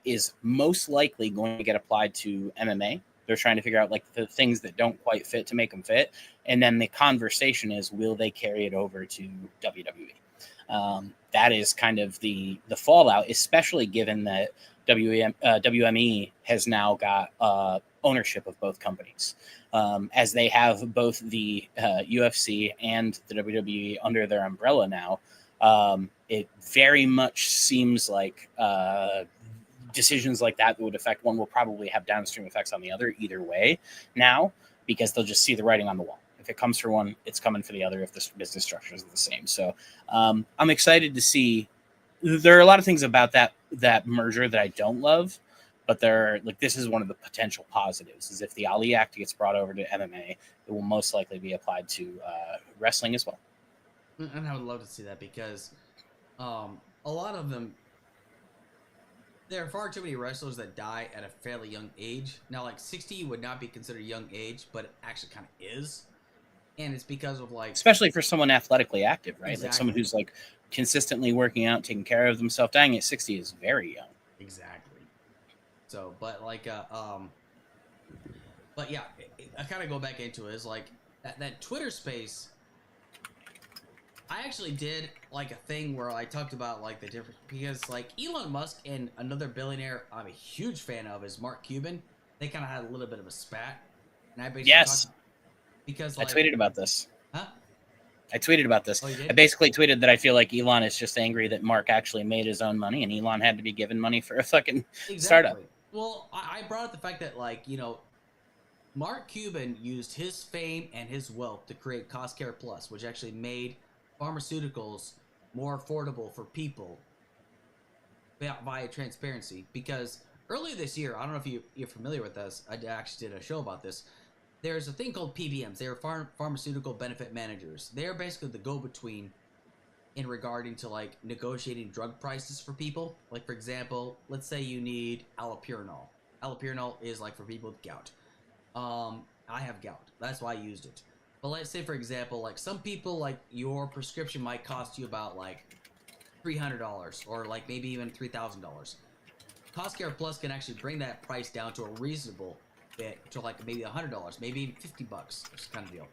Speaker 2: is most likely going to get applied to MMA. They're trying to figure out like the things that don't quite fit to make them fit. And then the conversation is, will they carry it over to WWE? That is kind of the fallout, especially given that WME has now got ownership of both companies. As they have both the UFC and the WWE under their umbrella now, it very much seems like decisions like that would affect one will probably have downstream effects on the other either way now, because they'll just see the writing on the wall. If it comes for one, it's coming for the other if the business structure is the same. So I'm excited to see. There are a lot of things about that merger that I don't love, but this is one of the potential positives, is if the Ali Act gets brought over to MMA, it will most likely be applied to wrestling as well.
Speaker 1: And I would love to see that because a lot of them, there are far too many wrestlers that die at a fairly young age. Now, like 60 would not be considered a young age, but it actually kind of is. And it's because of like...
Speaker 2: Especially for someone athletically active, right?
Speaker 1: Exactly.
Speaker 2: Like someone who's like consistently working out, taking care of themselves. Dying at 60 is very young.
Speaker 1: Exactly. So, but like, but yeah, I kind of go back into it. Is like that Twitter space. I actually did like a thing where I talked about like the difference, because like Elon Musk and another billionaire I'm a huge fan of is Mark Cuban. They kind of had a little bit of a spat, and I basically
Speaker 2: yes,
Speaker 1: because
Speaker 2: like, I tweeted about this.
Speaker 1: Huh?
Speaker 2: I tweeted about this.
Speaker 1: Oh, you did?
Speaker 2: I basically tweeted that I feel like Elon is just angry that Mark actually made his own money, and Elon had to be given money for a fucking startup.
Speaker 1: Well, I brought up the fact that, like, you know, Mark Cuban used his fame and his wealth to create Cost Care Plus, which actually made pharmaceuticals more affordable for people via transparency. Because earlier this year, I don't know if you're familiar with this, I actually did a show about this. There's a thing called PBMs. They're pharmaceutical benefit managers. They're basically the go-between in regarding to, like, negotiating drug prices for people. Like, for example, let's say you need allopurinol. Allopurinol is, like, for people with gout. I have gout. That's why I used it. But let's say, for example, like, some people, like, your prescription might cost you about, like, $300 or, like, maybe even $3,000. Cost Care Plus can actually bring that price down to a reasonable bit, to, like, maybe $100, maybe even $50, this kind of deal.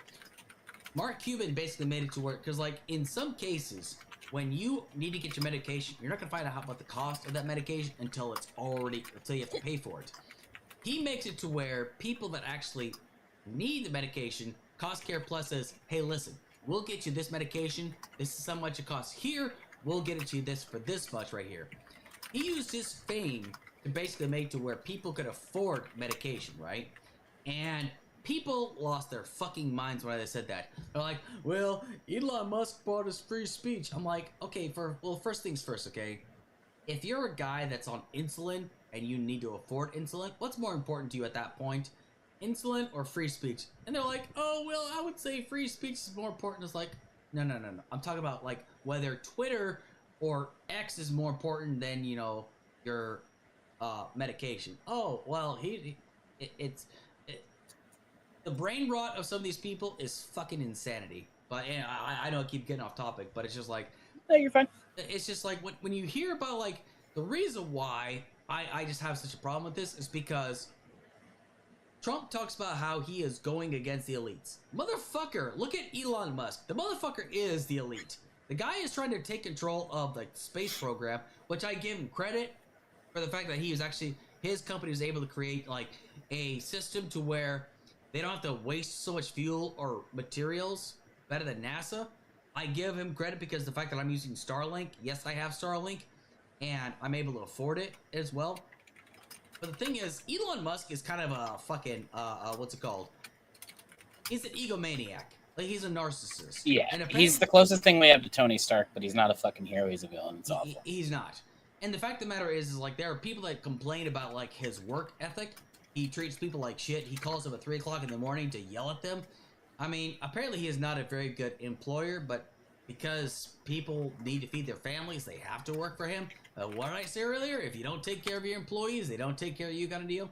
Speaker 1: Mark Cuban basically made it to where, because, like, in some cases, when you need to get your medication, you're not going to find out about the cost of that medication until you have to pay for it. He makes it to where people that actually need the medication, Cost Care Plus says, hey, listen, we'll get you this medication. This is how much it costs here. We'll get it to you this for this much right here. He used his fame to basically make it to where people could afford medication, right? And people lost their fucking minds when I said that. They're like, well, Elon Musk bought us free speech. I'm like, okay, first things first, okay? If you're a guy that's on insulin and you need to afford insulin, what's more important to you at that point? Insulin or free speech? And they're like, oh, well, I would say free speech is more important. It's like, no. I'm talking about, like, whether Twitter or X is more important than, you know, your medication. Oh, well, the brain rot of some of these people is fucking insanity. But and I know I keep getting off topic, but it's just like,
Speaker 2: No, you're fine.
Speaker 1: It's just like when you hear about, like, the reason why I just have such a problem with this is because Trump talks about how he is going against the elites. Motherfucker, look at Elon Musk. The motherfucker is the elite. The guy is trying to take control of the space program, which I give him credit for the fact that his company is able to create, like, a system to where they don't have to waste so much fuel or materials better than NASA. I give him credit because the fact that I'm using Starlink, yes, I have Starlink, and I'm able to afford it as well. But the thing is, Elon Musk is kind of a fucking, what's it called? He's an egomaniac. Like, he's a narcissist.
Speaker 2: Yeah, he's the closest thing we have to Tony Stark, but he's not a fucking hero. He's a villain. It's awful.
Speaker 1: He's not. And the fact of the matter is, like, there are people that complain about, like, his work ethic. He treats people like shit. He calls them at 3 o'clock in the morning to yell at them. I mean, apparently he is not a very good employer, but because people need to feed their families, they have to work for him. What did I say earlier? If you don't take care of your employees, they don't take care of you, kind of deal.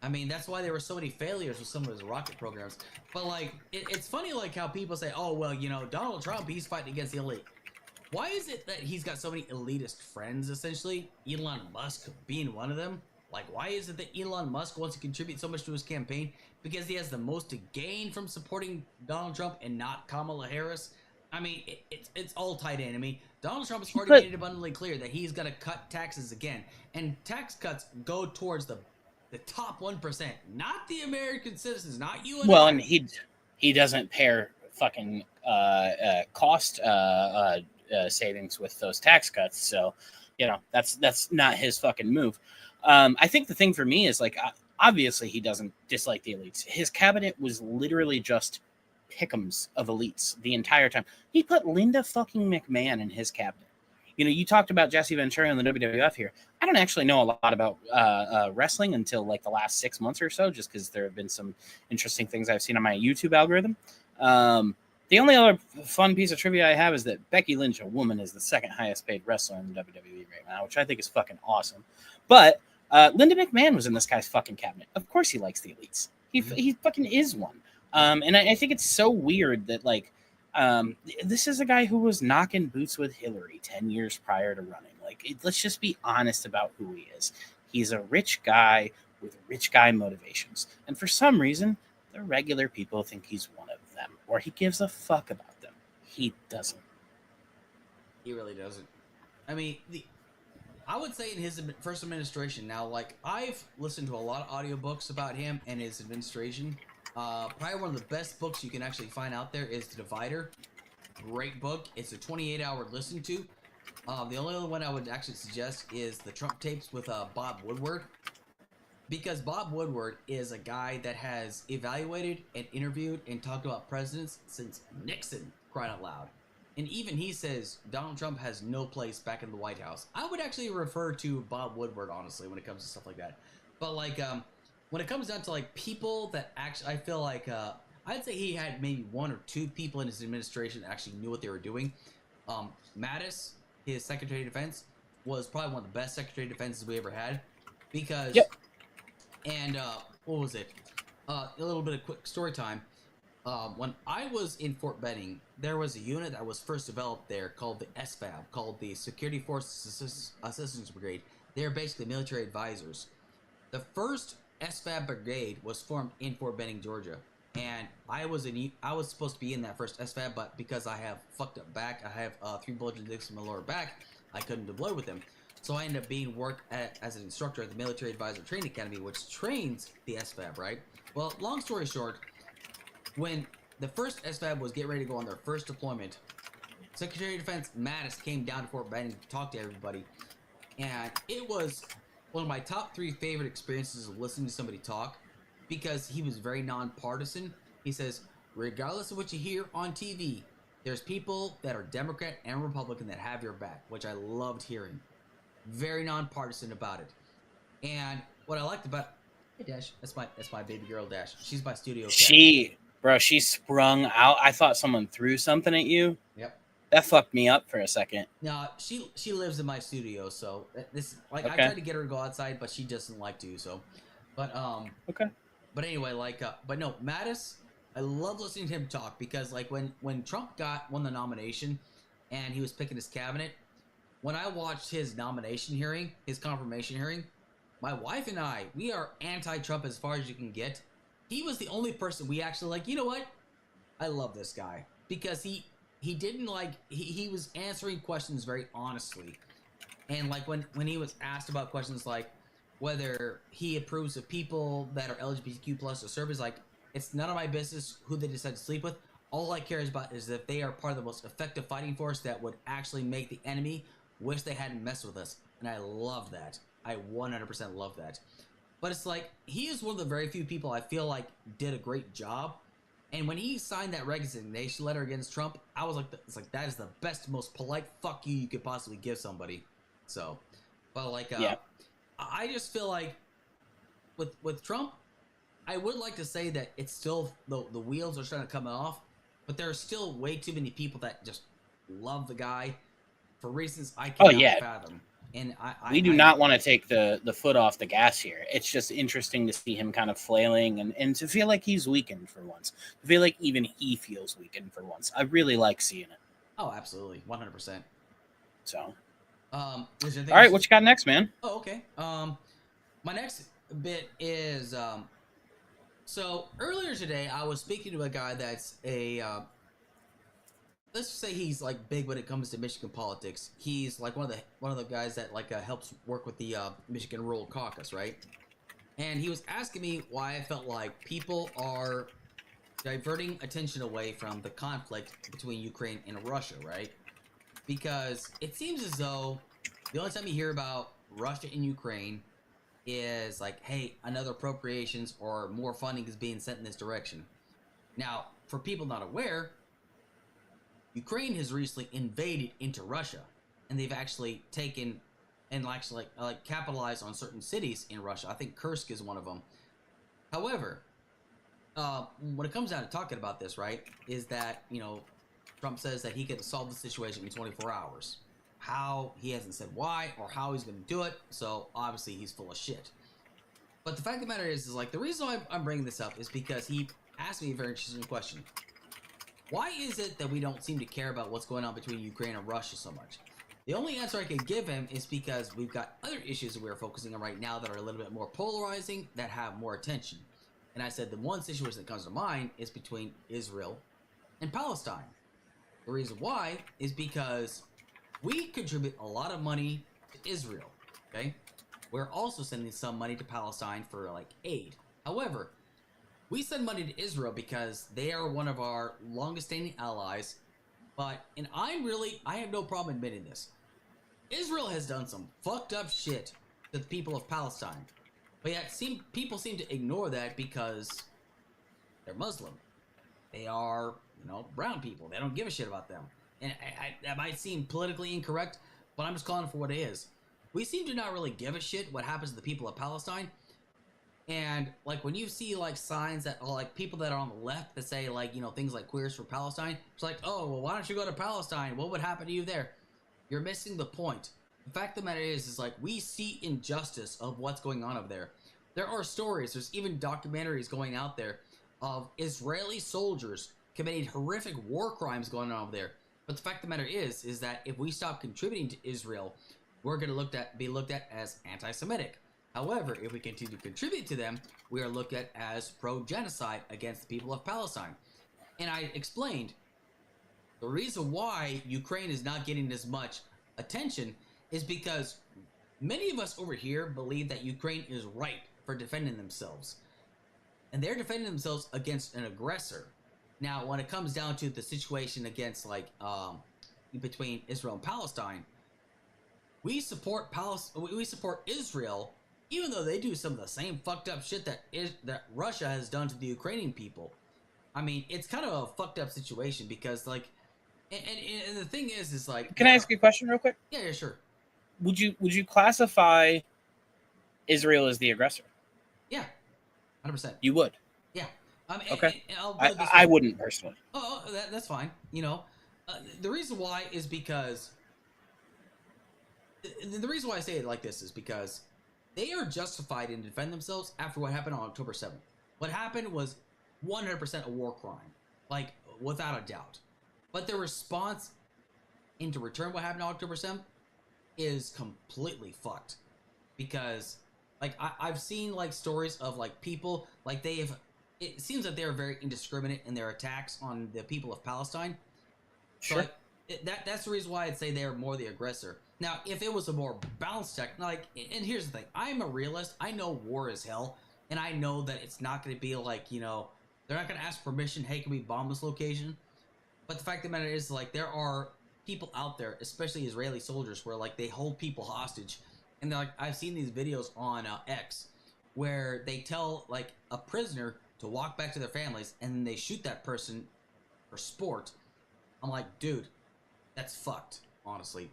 Speaker 1: I mean, that's why there were so many failures with some of his rocket programs. But, like, it's funny, like, how people say, oh, well, you know, Donald Trump, he's fighting against the elite. Why is it that he's got so many elitist friends, essentially? Elon Musk being one of them? Like, why is it that Elon Musk wants to contribute so much to his campaign? Because he has the most to gain from supporting Donald Trump and not Kamala Harris? I mean, it's all tied in. I mean, Donald Trump has already made it abundantly clear that he's going to cut taxes again. And tax cuts go towards the top 1%, not the American citizens, not you and I.
Speaker 2: And he doesn't pair fucking cost savings with those tax cuts. So, you know, that's not his fucking move. I think the thing for me is, like, obviously he doesn't dislike the elites. His cabinet was literally just pick'ems of elites the entire time. He put Linda fucking McMahon in his cabinet. You know, you talked about Jesse Ventura and the WWF here. I don't actually know a lot about wrestling until, like, the last 6 months or so, just because there have been some interesting things I've seen on my YouTube algorithm. The only other fun piece of trivia I have is that Becky Lynch, a woman, is the second highest paid wrestler in the WWE right now, which I think is fucking awesome. But Linda McMahon was in this guy's fucking cabinet. Of course he likes the elites. He fucking is one. And I think it's so weird that, like, this is a guy who was knocking boots with Hillary 10 years prior to running. Like, let's just be honest about who he is. He's a rich guy with rich guy motivations. And for some reason, the regular people think he's one of them, or he gives a fuck about them. He doesn't.
Speaker 1: He really doesn't. I mean, I would say in his first administration, now, like, I've listened to a lot of audiobooks about him and his administration. Probably one of the best books you can actually find out there is The Divider. great book. It's a 28-hour listen to. The only other one I would actually suggest is the Trump tapes with Bob Woodward. Because Bob Woodward is a guy that has evaluated and interviewed and talked about presidents since Nixon, crying out loud. And even he says Donald Trump has no place back in the White House. I would actually refer to Bob Woodward, honestly, when it comes to stuff like that. But, like, when it comes down to, like, people that actually, I feel like, I'd say he had maybe one or two people in his administration that actually knew what they were doing. Mattis, his Secretary of Defense, was probably one of the best Secretary of Defenses we ever had. Because,
Speaker 2: Yep.
Speaker 1: And, what was it? A little bit of quick story time. When I was in Fort Benning, there was a unit that was first developed there called the SFAB, called the Security Forces Assistance Brigade. They're basically military advisors. The first SFAB brigade was formed in Fort Benning, Georgia, and I was supposed to be in that first SFAB, but because I have fucked up back, I have 3 bullet discs in my lower back, I couldn't deploy with them. So I ended up being worked as an instructor at the Military Advisor Training Academy, which trains the SFAB, right? Well, long story short, when the first SFAB was getting ready to go on their first deployment, Secretary of Defense Mattis came down to Fort Benning to talk to everybody, and it was one of my top 3 favorite experiences of listening to somebody talk, because he was very nonpartisan. He says, regardless of what you hear on TV, there's people that are Democrat and Republican that have your back, which I loved hearing. Very nonpartisan about it. And what I liked about hey Dash, that's my baby girl Dash. She's my studio cat.
Speaker 2: She sprung out. I thought someone threw something at you.
Speaker 1: Yep.
Speaker 2: That fucked me up for a second.
Speaker 1: No, she lives in my studio, so this like
Speaker 2: Okay.
Speaker 1: I tried to get her to go outside, but she doesn't like to. So, but
Speaker 2: Okay.
Speaker 1: But anyway, like, but no, Mattis, I love listening to him talk because like when Trump won the nomination, and he was picking his cabinet, when I watched his nomination hearing, his confirmation hearing, my wife and I, we are anti-Trump as far as you can get. He was the only person we actually like, you know what? I love this guy. Because he didn't like, he was answering questions very honestly. And like when he was asked about questions like whether he approves of people that are LGBTQ plus or serve, like, it's none of my business who they decide to sleep with. All I care about is that they are part of the most effective fighting force that would actually make the enemy wish they hadn't messed with us. And I love that. I 100% love that. But it's like, he is one of the very few people I feel like did a great job. And when he signed that resignation letter against Trump, I was like, it's like, that is the best, most polite fuck you could possibly give somebody. So, but like,
Speaker 2: yeah.
Speaker 1: I just feel like with Trump, I would like to say that it's still, the wheels are starting to come off, but there are still way too many people that just love the guy for reasons I cannot fathom. And
Speaker 2: we do not want to take the foot off the gas here. It's just interesting to see him kind of flailing and to feel like he's weakened for once. To feel like even he feels weakened for once. I really like seeing it.
Speaker 1: Oh, absolutely. 100%.
Speaker 2: So.
Speaker 1: All
Speaker 2: right, what you got next, man?
Speaker 1: Oh, okay. My next bit is, so earlier today I was speaking to a guy that's a, let's just say he's like big when it comes to Michigan politics. He's like one of the guys that like helps work with the Michigan Rural Caucus, right? And he was asking me why I felt like people are diverting attention away from the conflict between Ukraine and Russia, right? Because it seems as though the only time you hear about Russia and Ukraine is like, hey, another appropriations or more funding is being sent in this direction. Now, for people not aware, Ukraine has recently invaded into Russia, and they've actually taken and actually like capitalized on certain cities in Russia. I think Kursk is one of them. However, when it comes down to talking about this, right, is that, you know, Trump says that he can solve the situation in 24 hours. How, he hasn't said why or how he's going to do it, so obviously he's full of shit. But the fact of the matter is like, the reason why I'm bringing this up is because he asked me a very interesting question. Why is it that we don't seem to care about what's going on between Ukraine and Russia so much? The only answer I can give him is because we've got other issues that we're focusing on right now that are a little bit more polarizing, that have more attention. And I said the one situation that comes to mind is between Israel and Palestine. The reason why is because we contribute a lot of money to Israel, okay? We're also sending some money to Palestine for like aid. However, we send money to Israel because they are one of our longest standing allies. And I have no problem admitting this. Israel has done some fucked up shit to the people of Palestine. But yet people seem to ignore that because they're Muslim. They are, brown people. They don't give a shit about them. And that might seem politically incorrect, but I'm just calling it for what it is. We seem to not really give a shit what happens to the people of Palestine. And like when you see like signs that are like people that are on the left that say like, things like queers for Palestine, it's like, oh, well, why don't you go to Palestine? What would happen to you there? You're missing the point. The fact of the matter is like we see injustice of what's going on over there. There are stories, there's even documentaries going out there of Israeli soldiers committing horrific war crimes going on over there. But the fact of the matter is that if we stop contributing to Israel, we're going to be looked at as anti-Semitic. However, if we continue to contribute to them, we are looked at as pro-genocide against the people of Palestine. And I explained the reason why Ukraine is not getting as much attention is because many of us over here believe that Ukraine is right for defending themselves. And they're defending themselves against an aggressor. Now, when it comes down to the situation against, between Israel and Palestine, we support Israel, even though they do some of the same fucked up shit that Russia has done to the Ukrainian people. I mean, it's kind of a fucked up situation because, and the thing is like...
Speaker 2: Can I ask you a question real quick?
Speaker 1: Yeah, sure.
Speaker 2: Would you classify Israel as the aggressor?
Speaker 1: Yeah, 100%.
Speaker 2: You would?
Speaker 1: Yeah.
Speaker 2: Okay. I wouldn't personally.
Speaker 1: Oh, that's fine. The reason why is because... The reason why I say it like this is because they are justified in defending themselves after what happened on October 7th. What happened was 100% a war crime, without a doubt. But their response into return what happened on October 7th is completely fucked. Because, I've seen, stories of, people, it seems that they're very indiscriminate in their attacks on the people of Palestine.
Speaker 2: Sure.
Speaker 1: So, that's the reason why I'd say they're more the aggressor. Now, if it was a more balanced tech, and here's the thing, I'm a realist. I know war is hell, and I know that it's not going to be they're not going to ask permission, hey, can we bomb this location? But the fact of the matter is, there are people out there, especially Israeli soldiers, where, they hold people hostage. And they're I've seen these videos on X, where they tell, a prisoner to walk back to their families, and then they shoot that person for sport. I'm like, dude, that's fucked, honestly.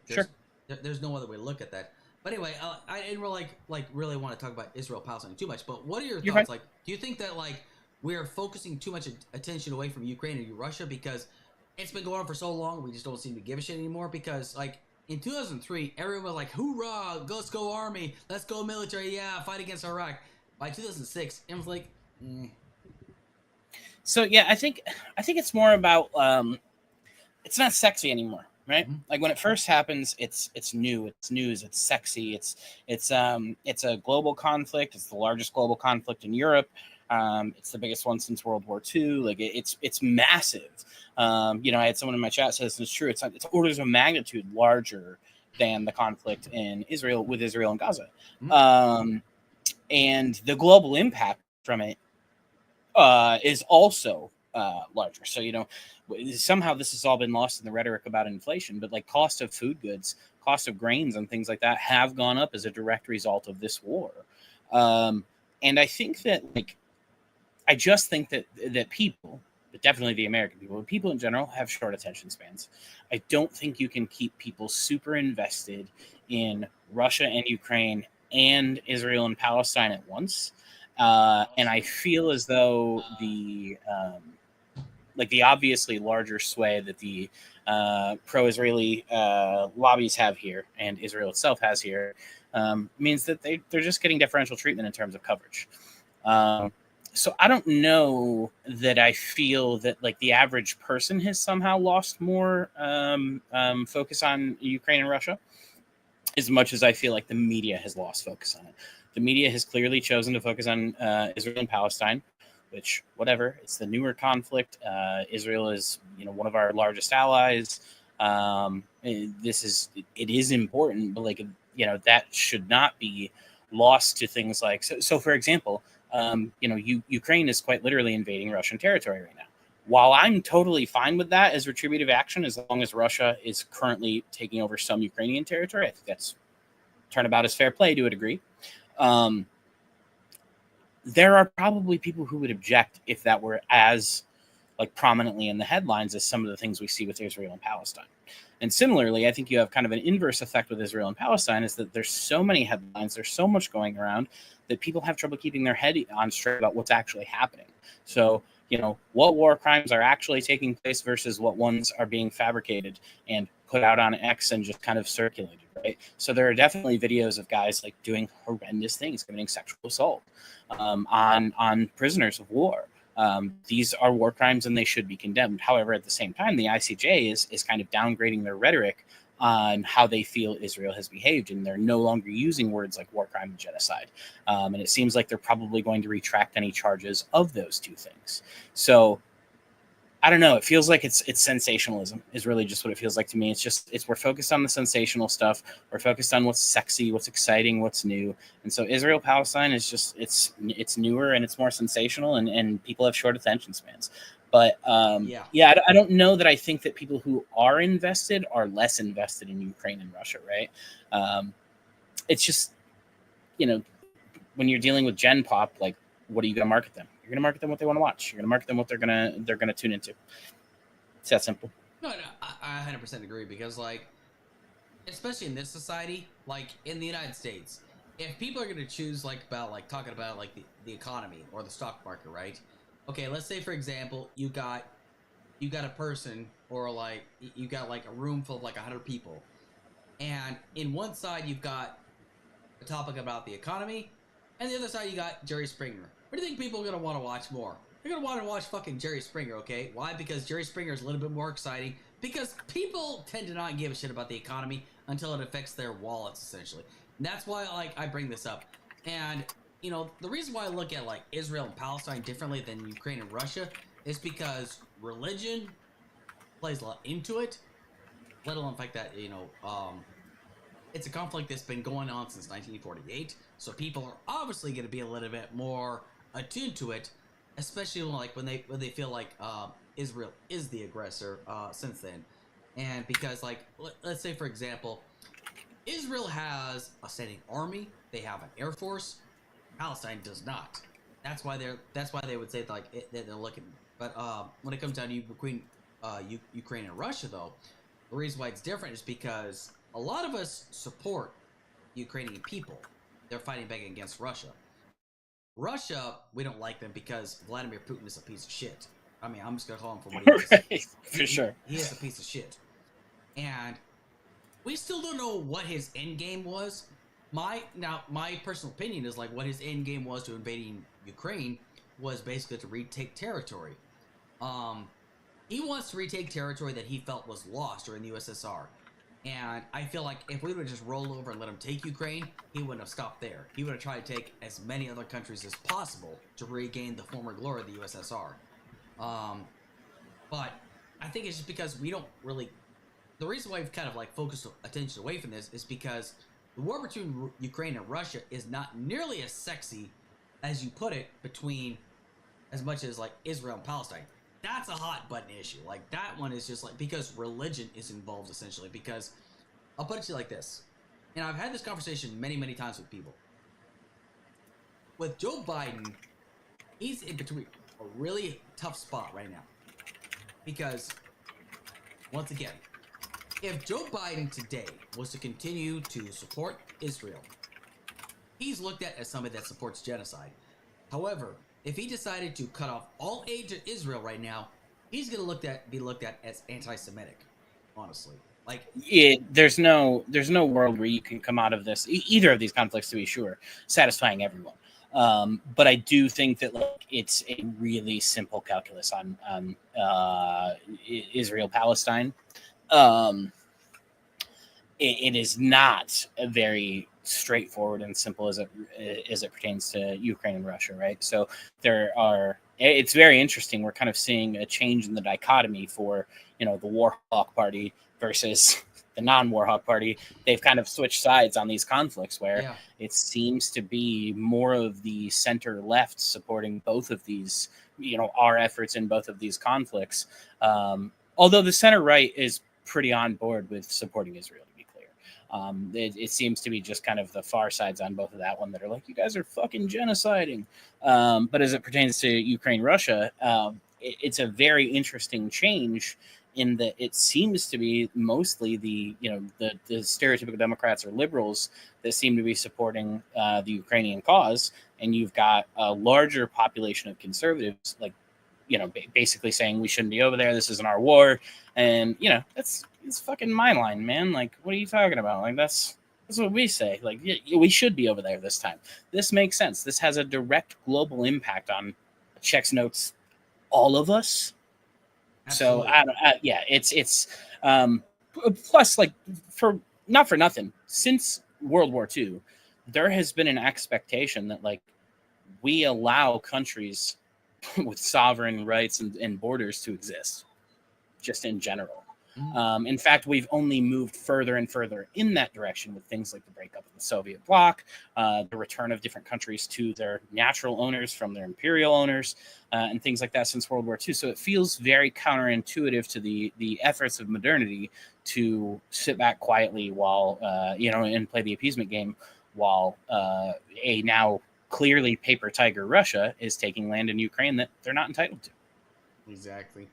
Speaker 1: There's no other way to look at that. But anyway, I didn't really really want to talk about Israel Palestine too much. But what are your thoughts?
Speaker 2: Fine.
Speaker 1: Do you think that we're focusing too much attention away from Ukraine and Russia because it's been going on for so long we just don't seem to give a shit anymore? Because in 2003, everyone was hoorah, let's go army, let's go military, yeah, fight against Iraq. By 2006, everyone's like,
Speaker 2: So yeah, I think it's more about it's not sexy anymore. Right?
Speaker 1: Mm-hmm.
Speaker 2: When it first happens, it's new, it's news, it's sexy, it's a global conflict. It's the largest global conflict in Europe. It's the biggest one since World War II. It's massive. I had someone in my chat say this, and it's true. It's orders of magnitude larger than the conflict in Israel and Gaza.
Speaker 1: Mm-hmm.
Speaker 2: And the global impact from it is also larger. So, somehow this has all been lost in the rhetoric about inflation, but cost of food goods, cost of grains and things like that have gone up as a direct result of this war. And I think that I just think that people, but definitely the American people, but people in general have short attention spans. I don't think you can keep people super invested in Russia and Ukraine and Israel and Palestine at once. And I feel as though the obviously larger sway that the pro-Israeli lobbies have here and Israel itself has here means that they're just getting differential treatment in terms of coverage. So I don't know that I feel that the average person has somehow lost more focus on Ukraine and Russia as much as I feel like the media has lost focus on it. The media has clearly chosen to focus on Israel and Palestine, which, whatever, it's the newer conflict. Israel is, one of our largest allies. It is important, but that should not be lost to things so for example, Ukraine is quite literally invading Russian territory right now. while I'm totally fine with that as retributive action, as long as Russia is currently taking over some Ukrainian territory, I think that's turnabout is fair play to a degree. There are probably people who would object if that were as like prominently in the headlines as some of the things we see with Israel and Palestine. And similarly, I think you have kind of an inverse effect with Israel and Palestine, is that there's so many headlines, there's so much going around that people have trouble keeping their head on straight about what's actually happening. So, you know, what war crimes are actually taking place versus what ones are being fabricated and put out on X and just kind of circulated, right? So there are definitely videos of guys like doing horrendous things, committing sexual assault on prisoners of war. These are war crimes and they should be condemned. However, at the same time, the ICJ is kind of downgrading their rhetoric on how they feel Israel has behaved, and they're no longer using words like war crime and genocide. And it seems like they're probably going to retract any charges of those two things. So I don't know. It feels like it's sensationalism is really just what it feels like to me. We're focused on the sensational stuff. We're focused on what's sexy, what's exciting, what's new. And so Israel Palestine is just it's newer and it's more sensational, and people have short attention spans. But I don't know that I think that people who are invested are less invested in Ukraine and Russia, right? It's just, you know, when you're dealing with Gen Pop, like, what are you going to market them? You're going to market them what they want to watch. You're going to market them what they're going to tune into. It's that simple.
Speaker 1: No, I 100% agree, because, like, especially in this society, like in the United States, if people are going to choose, like, about, like, talking about, like, the economy or the stock market, right? Okay, let's say, for example, you got a person, or, like, you got, like, a room full of, like, 100 people, and in one side you've got a topic about the economy, and the other side you got Jerry Springer. What do you think people are going to want to watch more? They're going to want to watch fucking Jerry Springer, okay? Why? Because Jerry Springer is a little bit more exciting. Because people tend to not give a shit about the economy until it affects their wallets, essentially. And that's why, like, I bring this up. And, you know, the reason why I look at, like, Israel and Palestine differently than Ukraine and Russia is because religion plays a lot into it. Let alone the fact that, you know, it's a conflict that's been going on since 1948. So people are obviously going to be a little bit more attuned to it, especially like when they feel like Israel is the aggressor since then. And because, like, let's say, for example, Israel has a standing army, they have an air force. Palestine does not. That's why they would say, like, they're looking. But when it comes down to Ukraine and Russia, though, the reason why it's different is because a lot of us support Ukrainian people. They're fighting back against Russia. Russia, we don't like them because Vladimir Putin is a piece of shit. I mean, I'm just going to call him for what he is.
Speaker 2: For sure.
Speaker 1: He is a piece of shit. And we still don't know what his end game was. My personal opinion is, like, what his end game was to invading Ukraine was basically to retake territory. He wants to retake territory that he felt was lost during the USSR. And I feel like if we would just roll over and let him take Ukraine, he wouldn't have stopped there. He would have tried to take as many other countries as possible to regain the former glory of the USSR. But I think it's just because we don't really... The reason why we've kind of, like, focused attention away from this is because the war between Ukraine and Russia is not nearly as sexy as you put it between, as much as, like, Israel and Palestine. That's a hot button issue. Like, that one is just, like, because religion is involved, essentially. Because I'll put it to you like this, and I've had this conversation many, many times with people. With Joe Biden, he's in between a really tough spot right now. Because, once again, if Joe Biden today was to continue to support Israel, he's looked at as somebody that supports genocide. However, if he decided to cut off all aid to Israel right now, he's going to be looked at as anti-Semitic, honestly. Like,
Speaker 2: there's no world where you can come out of this, either of these conflicts, to be sure, satisfying everyone. But I do think that, like, it's a really simple calculus on Israel Palestine. It is not a very straightforward and simple as it pertains to Ukraine and Russia, right? So it's very interesting. We're kind of seeing a change in the dichotomy for, you know, the war hawk party versus the non-Warhawk Party, they've kind of switched sides on these conflicts where
Speaker 1: Yeah.
Speaker 2: it seems to be more of the center left supporting both of these, our efforts in both of these conflicts. Although the center right is pretty on board with supporting Israel, to be clear. It seems to be just kind of the far sides on both of that one that are like, you guys are fucking genociding. But as it pertains to Ukraine, Russia, it's a very interesting change in that it seems to be mostly the stereotypical Democrats or liberals that seem to be supporting the Ukrainian cause, and you've got a larger population of conservatives, like, basically saying we shouldn't be over there. This isn't our war, and it's fucking my line, man. Like, what are you talking about? Like, that's what we say. Like, we should be over there this time. This makes sense. This has a direct global impact on checks notes all of us.
Speaker 1: Absolutely.
Speaker 2: So it's plus, like, for not for nothing, since World War II, there has been an expectation that, like, we allow countries with sovereign rights and borders to exist, just in general. In fact, we've only moved further and further in that direction with things like the breakup of the Soviet bloc, the return of different countries to their natural owners from their imperial owners, and things like that since World War II. So it feels very counterintuitive to the efforts of modernity to sit back quietly while, and play the appeasement game while a now clearly paper tiger Russia is taking land in Ukraine that they're not entitled to.
Speaker 1: Exactly.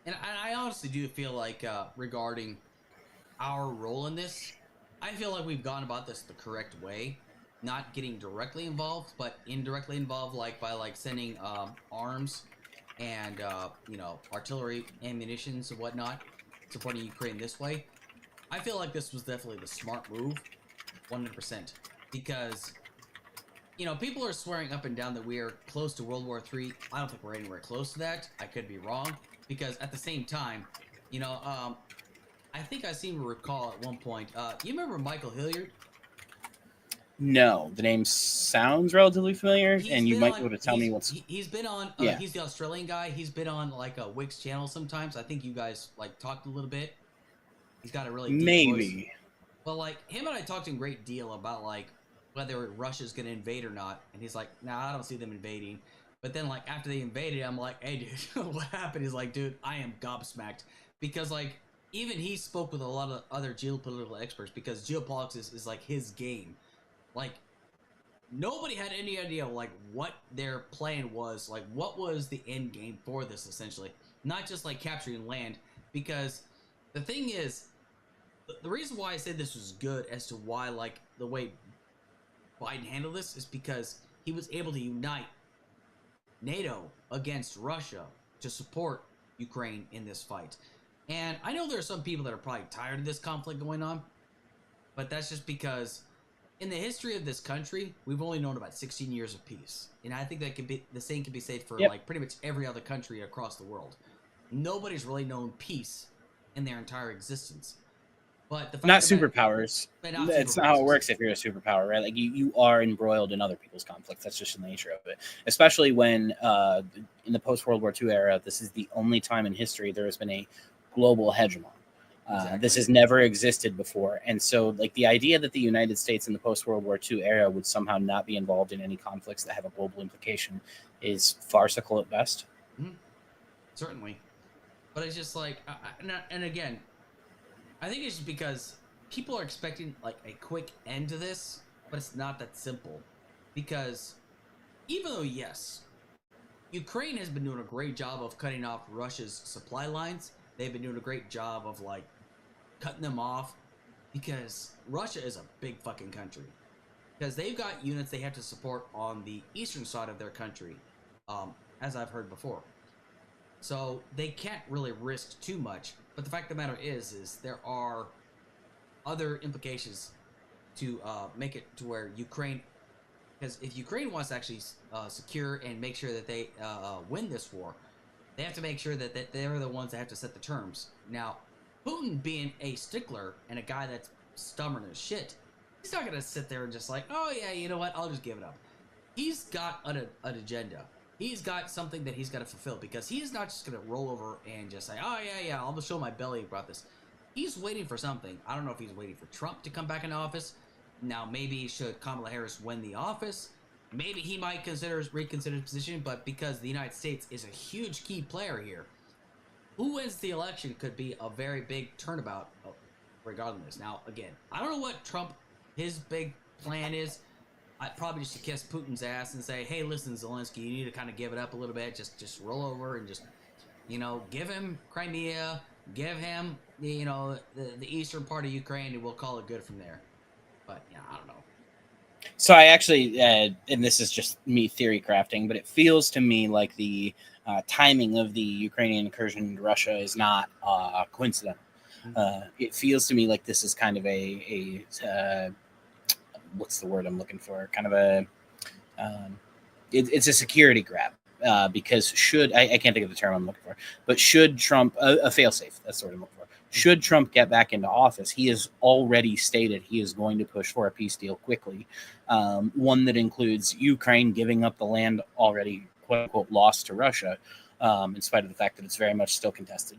Speaker 1: And I honestly do feel like regarding our role in this, I feel like we've gone about this the correct way, not getting directly involved, but indirectly involved, like by like sending arms and artillery, ammunitions and whatnot, supporting Ukraine this way. I feel like this was definitely the smart move, 100%, because people are swearing up and down that we are close to World War III. I don't think we're anywhere close to that. I could be wrong. Because at the same time, I think I seem to recall at one point, you remember Michael Hilliard?
Speaker 2: No, the name sounds relatively familiar, and you might be able to tell me what's...
Speaker 1: He's been on, he's the Australian guy. He's been on, like, a Wix channel sometimes. I think you guys, like, talked a little bit. He's got a really deep voice. Well, like, him and I talked in great deal about, like, whether Russia's going to invade or not. And he's like, nah, I don't see them invading. But then, like, after they invaded, I'm like, hey, dude, what happened? He's like, dude, I am gobsmacked. Because, like, even he spoke with a lot of other geopolitical experts because geopolitics is like, his game. Like, nobody had any idea, like, what their plan was. Like, what was the end game for this, essentially. Not just, like, capturing land. Because the thing is, the reason why I said this was good as to why, like, the way Biden handled this is because he was able to unite NATO against Russia to support Ukraine in this fight. And I know there are some people that are probably tired of this conflict going on, but that's just because in the history of this country, we've only known about 16 years of peace. And I think that the same can be said for like pretty much every other country across the world. Nobody's really known peace in their entire existence. But the fact
Speaker 2: not superpowers. That's not how it works if you're a superpower, right? Like you are embroiled in other people's conflicts. That's just the nature of it. Especially when in the post-World War II era, this is the only time in history there has been a global hegemon. Exactly. This has never existed before. And so like the idea that the United States in the post-World War II era would somehow not be involved in any conflicts that have a global implication is farcical at best.
Speaker 1: Mm-hmm. Certainly. But it's just like, and again, I think it's just because people are expecting like a quick end to this, but it's not that simple. Because even though, yes, Ukraine has been doing a great job of cutting off Russia's supply lines, they've been doing a great job of like cutting them off because Russia is a big fucking country. Because they've got units they have to support on the eastern side of their country, as I've heard before. So they can't really risk too much. But the fact of the matter is there are other implications to make it to where Ukraine, because if Ukraine wants to actually secure and make sure that they win this war, they have to make sure that they're the ones that have to set the terms. Now, Putin being a stickler and a guy that's stubborn as shit, he's not going to sit there and just like, oh yeah, you know what, I'll just give it up. He's got an agenda. He's got something that he's got to fulfill because he's not just going to roll over and just say, oh, yeah, I'll just show my belly about this. he's waiting for something. I don't know if he's waiting for Trump to come back into office. Now, maybe should Kamala Harris win the office, maybe he might reconsider his position. But because the United States is a huge key player here, who wins the election could be a very big turnabout regardless. Now, again, I don't know what his big plan is. I'd probably just to kiss Putin's ass and say, hey, listen, Zelensky, you need to kind of give it up a little bit. Just roll over and just, give him Crimea, give him, the eastern part of Ukraine, and we'll call it good from there. But, I don't know.
Speaker 2: So I actually, and this is just me theory crafting, but it feels to me like the timing of the Ukrainian incursion into Russia is not coincidental. It feels to me like this is kind of a what's the word I'm looking for? Kind of it's a security grab. Because I can't think of the term I'm looking for, but should Trump, a failsafe, that's what I'm looking for. Should Trump get back into office, he has already stated he is going to push for a peace deal quickly, one that includes Ukraine giving up the land already, quote unquote, lost to Russia, in spite of the fact that it's very much still contested.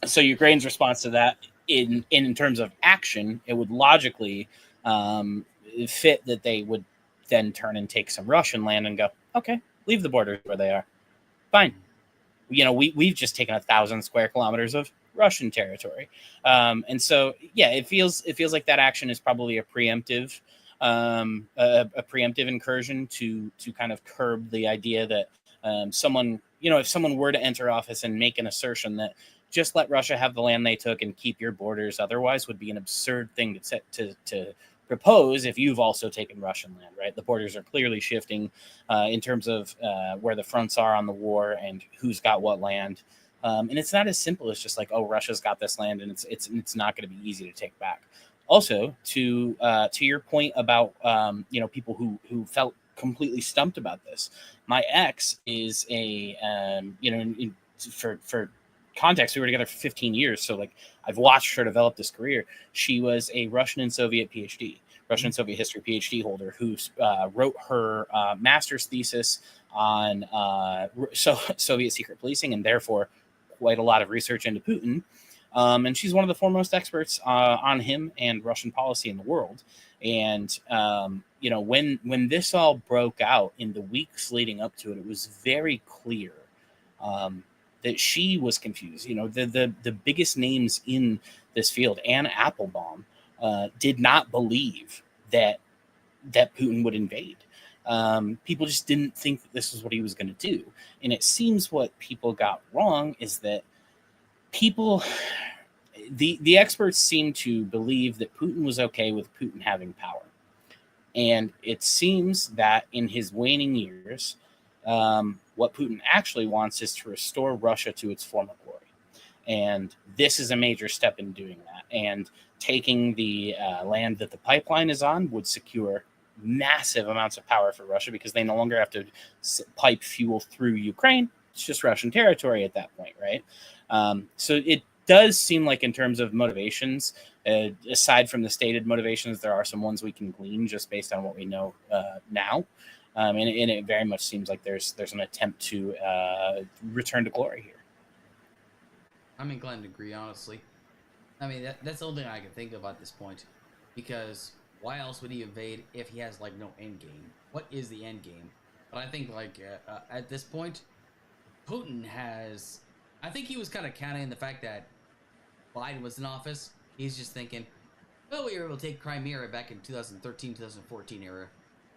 Speaker 2: So Ukraine's response to that, in terms of action, it would logically fit that they would then turn and take some Russian land and go, okay, leave the borders where they are. Fine. We've just taken 1,000 square kilometers of Russian territory. And so, yeah, it feels like that action is probably a preemptive incursion to kind of curb the idea that someone, if someone were to enter office and make an assertion that just let Russia have the land they took and keep your borders otherwise would be an absurd thing to propose if you've also taken Russian land, right? The borders are clearly shifting in terms of where the fronts are on the war and who's got what land. And it's not as simple as just like, oh, Russia's got this land and it's not going to be easy to take back. Also, to your point about people who felt completely stumped about this, my ex is for context, we were together for 15 years. So like I've watched her develop this career. She was a Russian and Soviet history PhD holder who wrote her master's thesis on Soviet secret policing and therefore quite a lot of research into Putin. And she's one of the foremost experts on him and Russian policy in the world. And, when this all broke out in the weeks leading up to it, it was very clear that she was confused. The biggest names in this field, Anne Applebaum, did not believe that Putin would invade. People just didn't think that this was what he was going to do. And it seems what people got wrong is that the experts seem to believe that Putin was okay with Putin having power. And it seems that in his waning years, what Putin actually wants is to restore Russia to its former glory. And this is a major step in doing that. And taking the land that the pipeline is on would secure massive amounts of power for Russia because they no longer have to pipe fuel through Ukraine. It's just Russian territory at that point, right? So it does seem like in terms of motivations, aside from the stated motivations, there are some ones we can glean just based on what we know now. And it very much seems like there's an attempt to return to glory here.
Speaker 1: I'm inclined to agree, honestly. I mean, that's the only thing I can think of at this point. Because why else would he invade if he has, no end game? What is the end game? But I think, at this point, Putin has... I think he was kind of counting the fact that Biden was in office. He's just thinking, well, we were able to take Crimea back in 2013, 2014 era.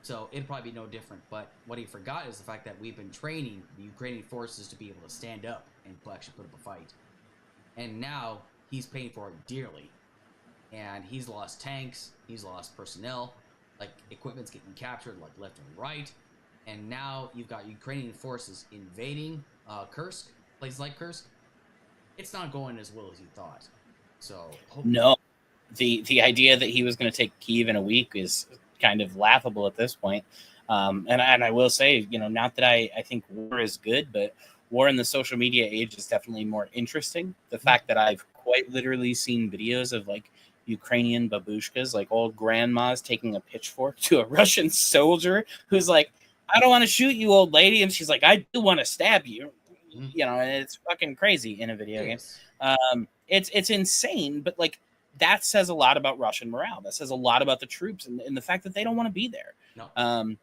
Speaker 1: So it'd probably be no different. But what he forgot is the fact that we've been training the Ukrainian forces to be able to stand up and actually put up a fight. And now he's paying for it dearly. And he's lost tanks. He's lost personnel. Equipment's getting captured, left and right. And now you've got Ukrainian forces invading Kursk, places like Kursk. It's not going as well as you thought. So
Speaker 2: no, the idea that he was going to take Kyiv in a week is kind of laughable at this point. And I will say, not that I think war is good, but war in the social media age is definitely more interesting. The fact that I've quite literally seen videos of Ukrainian babushkas, old grandmas taking a pitchfork to a Russian soldier who's like, I don't want to shoot you, old lady. And she's like, I do want to stab you. And it's fucking crazy in a video game. It's insane, but like that says a lot about Russian morale. That says a lot about the troops and the fact that they don't want to be there.
Speaker 1: No.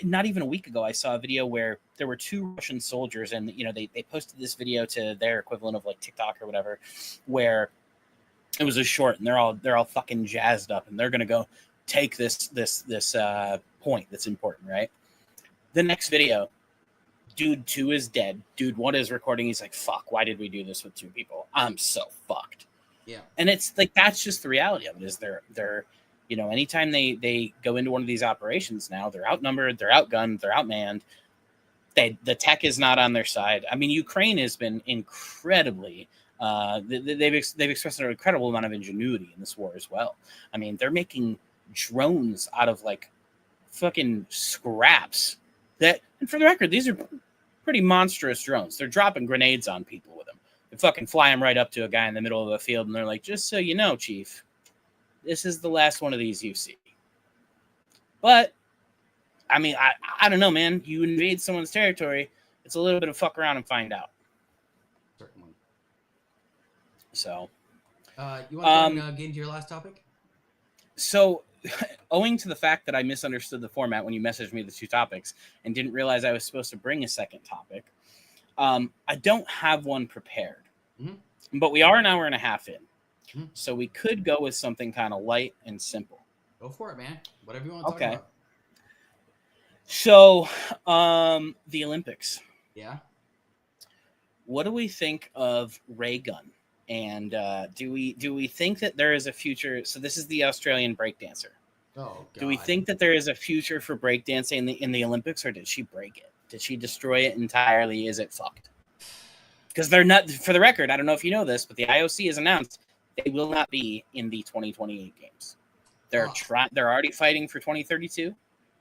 Speaker 2: Not even a week ago, I saw a video where there were 2 Russian soldiers, and they posted this video to their equivalent of like TikTok or whatever, where it was a short, and they're all fucking jazzed up, and they're gonna go take this point that's important, right? The next video, dude 2 is dead. Dude 1 is recording. He's like, "Fuck, why did we do this with 2 people? I'm so fucked."
Speaker 1: Yeah,
Speaker 2: and it's like that's just the reality of it. Is they're anytime they go into one of these operations now, they're outnumbered, they're outgunned, they're outmanned. The tech is not on their side. I mean, Ukraine has been incredibly. They've expressed an incredible amount of ingenuity in this war as well. I mean, they're making drones out of like fucking scraps. And for the record, these are pretty monstrous drones. They're dropping grenades on people with them. They fucking fly them right up to a guy in the middle of a field, and they're like, "Just so you know, Chief, this is the last one of these you see." But I mean, I don't know, man. You invade someone's territory, it's a little bit of fuck around and find out.
Speaker 1: Certainly.
Speaker 2: So,
Speaker 1: you want to get into your last topic?
Speaker 2: So, owing to the fact that I misunderstood the format when you messaged me the 2 topics and didn't realize I was supposed to bring a second topic, I don't have one prepared. Mm-hmm. But we are an hour and a half in. Mm-hmm. So we could go with something kind of light and simple.
Speaker 1: Go for it, man. Whatever you want to talk about.
Speaker 2: So, the Olympics.
Speaker 1: Yeah.
Speaker 2: What do we think of Ray Gunn? And do we think that there is a future? So this is the Australian breakdancer.
Speaker 1: Oh, God.
Speaker 2: Do we think that there is a future for breakdancing in the Olympics, or did she break it? Did she destroy it entirely? Is it fucked? Because they're not. For the record, I don't know if you know this, but the IOC has announced they will not be in the 2028 games. They're already fighting for 2032,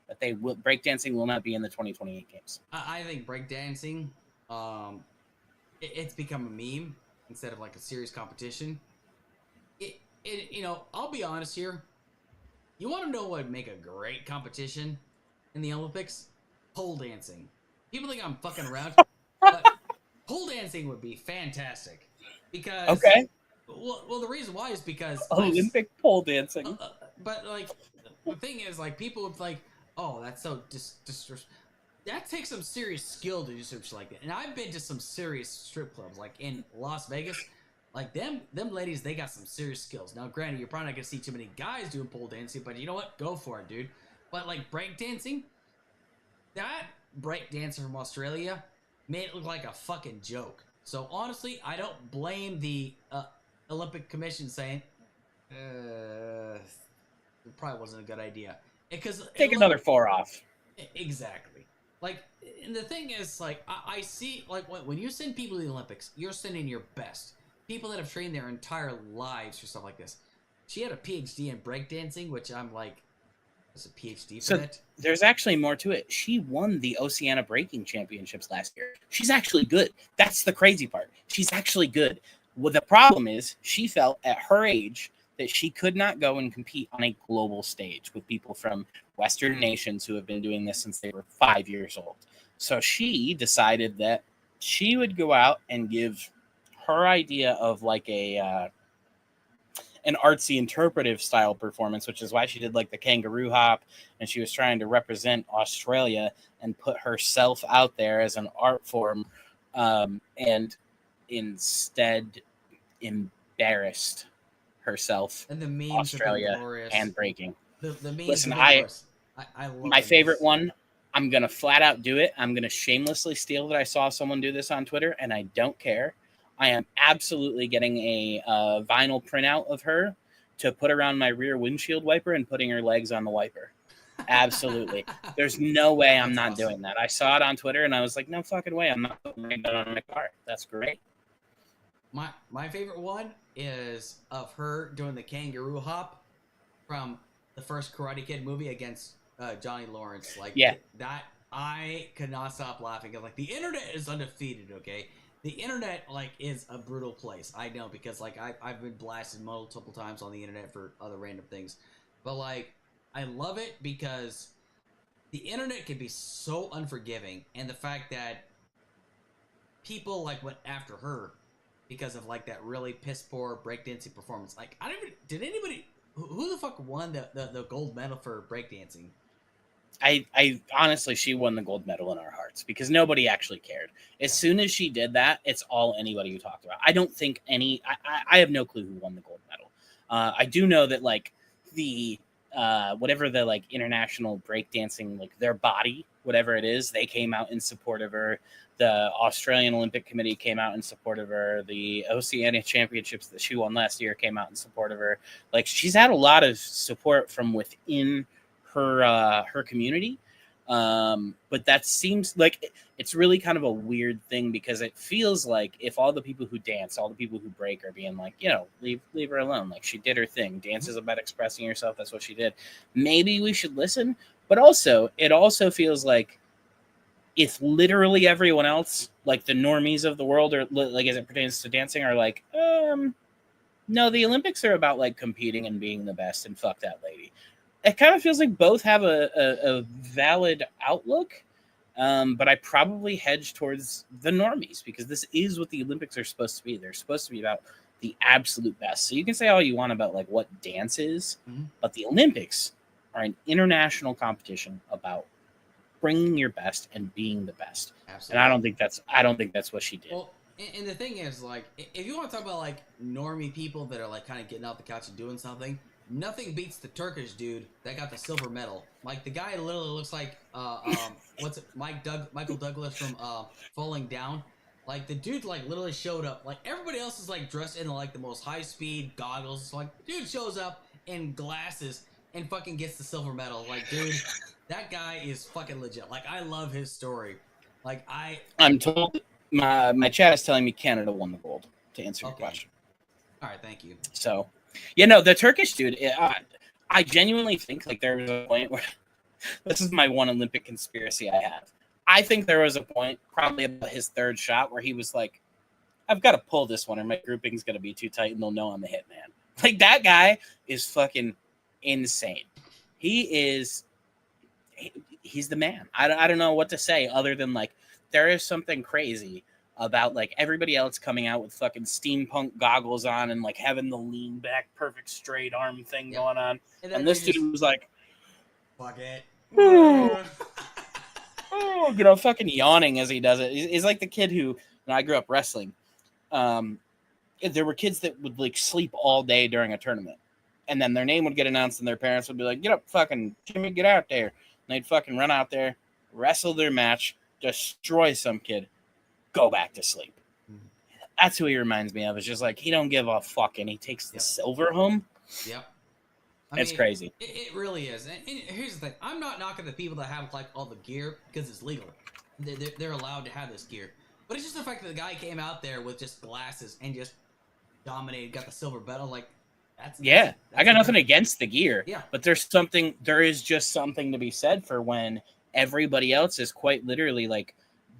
Speaker 2: but breakdancing will not be in the 2028 games.
Speaker 1: I think breakdancing, it's become a meme instead of like a serious competition. I'll be honest here. You want to know what would make a great competition in the Olympics? Pole dancing. People think I'm fucking around, but pole dancing would be fantastic. Because well, the reason why is because
Speaker 2: Olympic pole dancing.
Speaker 1: But like the thing is, like people would like, oh, that's so that takes some serious skill to do something like that. And I've been to some serious strip clubs, like in Las Vegas. Like them ladies, they got some serious skills. Now, granted, you're probably not gonna see too many guys doing pole dancing, but you know what? Go for it, dude. But like break dancing, that break dancer from Australia made it look like a fucking joke. So honestly, I don't blame the Olympic Commission saying it probably wasn't a good idea. Because
Speaker 2: take another 4 off.
Speaker 1: Exactly. Like, and the thing is, like, I see, like, when you send people to the Olympics, you're sending your best. People that have trained their entire lives for stuff like this. She had a PhD in breakdancing, which I'm like, what's a PhD for that?
Speaker 2: There's actually more to it. She won the Oceania Breaking Championships last year. She's actually good. That's the crazy part. She's actually good. Well, the problem is she felt at her age that she could not go and compete on a global stage with people from Western nations who have been doing this since they were 5 years old. So she decided that she would go out and give her idea of like an artsy interpretive style performance, which is why she did like the kangaroo hop, and she was trying to represent Australia and put herself out there as an art form, and instead embarrassed herself,
Speaker 1: and the memes
Speaker 2: Australia, and breaking.
Speaker 1: The memes.
Speaker 2: Listen, I love my favorite one. I'm gonna flat out do it. I'm gonna shamelessly steal that I saw someone do this on Twitter, and I don't care. I am absolutely getting a vinyl printout of her to put around my rear windshield wiper and putting her legs on the wiper. Absolutely. There's no way I'm not doing that. I saw it on Twitter and I was like, no fucking way. I'm not putting that on my car. That's great.
Speaker 1: My favorite one is of her doing the kangaroo hop from the first Karate Kid movie against Johnny Lawrence. Like,
Speaker 2: yeah,
Speaker 1: that I could not stop laughing. Like, the internet is undefeated, okay? The internet, like, is a brutal place. I know, because, like, I've been blasted multiple times on the internet for other random things. But, like, I love it because the internet can be so unforgiving. And the fact that people, like, went after her because of like that really piss poor breakdancing performance. Like, I don't even, did anybody, who the fuck won the gold medal for breakdancing?
Speaker 2: I honestly, she won the gold medal in our hearts because nobody actually cared. As soon as she did that, it's all anybody who talked about. I don't think I have no clue who won the gold medal. I do know that like the whatever the like international breakdancing, like their body, whatever it is, they came out in support of her. The Australian Olympic Committee came out in support of her. The Oceania Championships that she won last year came out in support of her. Like she's had a lot of support from within her community, but that seems like it's really kind of a weird thing because it feels like if all the people who dance, all the people who break are being like, leave her alone, like she did her thing. Dance is about expressing yourself, that's what she did. Maybe we should listen, but also it also feels like if literally everyone else, like the normies of the world, or like as it pertains to dancing, are like, no, the Olympics are about like competing and being the best, and fuck that lady. It kind of feels like both have a valid outlook, but I probably hedge towards the normies because this is what the Olympics are supposed to be. They're supposed to be about the absolute best. So you can say all you want about like what dance is, but the Olympics are an international competition about bringing your best and being the best. Absolutely. And I don't think that's what she did.
Speaker 1: Well, and the thing is, like, if you want to talk about like normie people that are like kind of getting off the couch and doing something, nothing beats the Turkish dude that got the silver medal. Like the guy literally looks like what's it, Michael Douglas from Falling Down. Like the dude like literally showed up. Like everybody else is like dressed in like the most high speed goggles. So, like dude shows up in glasses and fucking gets the silver medal. Like dude, that guy is fucking legit. Like I love his story. Like
Speaker 2: I'm told my chat is telling me Canada won the gold to answer your question.
Speaker 1: All right, thank you.
Speaker 2: So, the Turkish dude, I genuinely think like there was a point where this is my one Olympic conspiracy I have. I think there was a point, probably about his third shot, where he was like, I've got to pull this one or my grouping's going to be too tight and they'll know I'm the hitman. Like that guy is fucking insane. He's the man. I don't know what to say other than like, there is something crazy about like everybody else coming out with fucking steampunk goggles on and like having the lean back, perfect straight arm thing going on. And this dude was like,
Speaker 1: fuck it.
Speaker 2: Fucking yawning as he does it. He's like the kid who, when I grew up wrestling, there were kids that would like sleep all day during a tournament. And then their name would get announced and their parents would be like, get up, fucking Jimmy, get out there. And they'd fucking run out there, wrestle their match, destroy some kid, go back to sleep. That's who he reminds me of. It's just like he don't give a fuck and he takes the silver home.
Speaker 1: Yep.
Speaker 2: It's crazy.
Speaker 1: It really is. And here's the thing. I'm not knocking the people that have like all the gear because it's legal. They're allowed to have this gear. But it's just the fact that the guy came out there with just glasses and just dominated, got the silver medal. Like that's
Speaker 2: I got nothing against the gear.
Speaker 1: Yeah.
Speaker 2: But there is just something to be said for when everybody else is quite literally like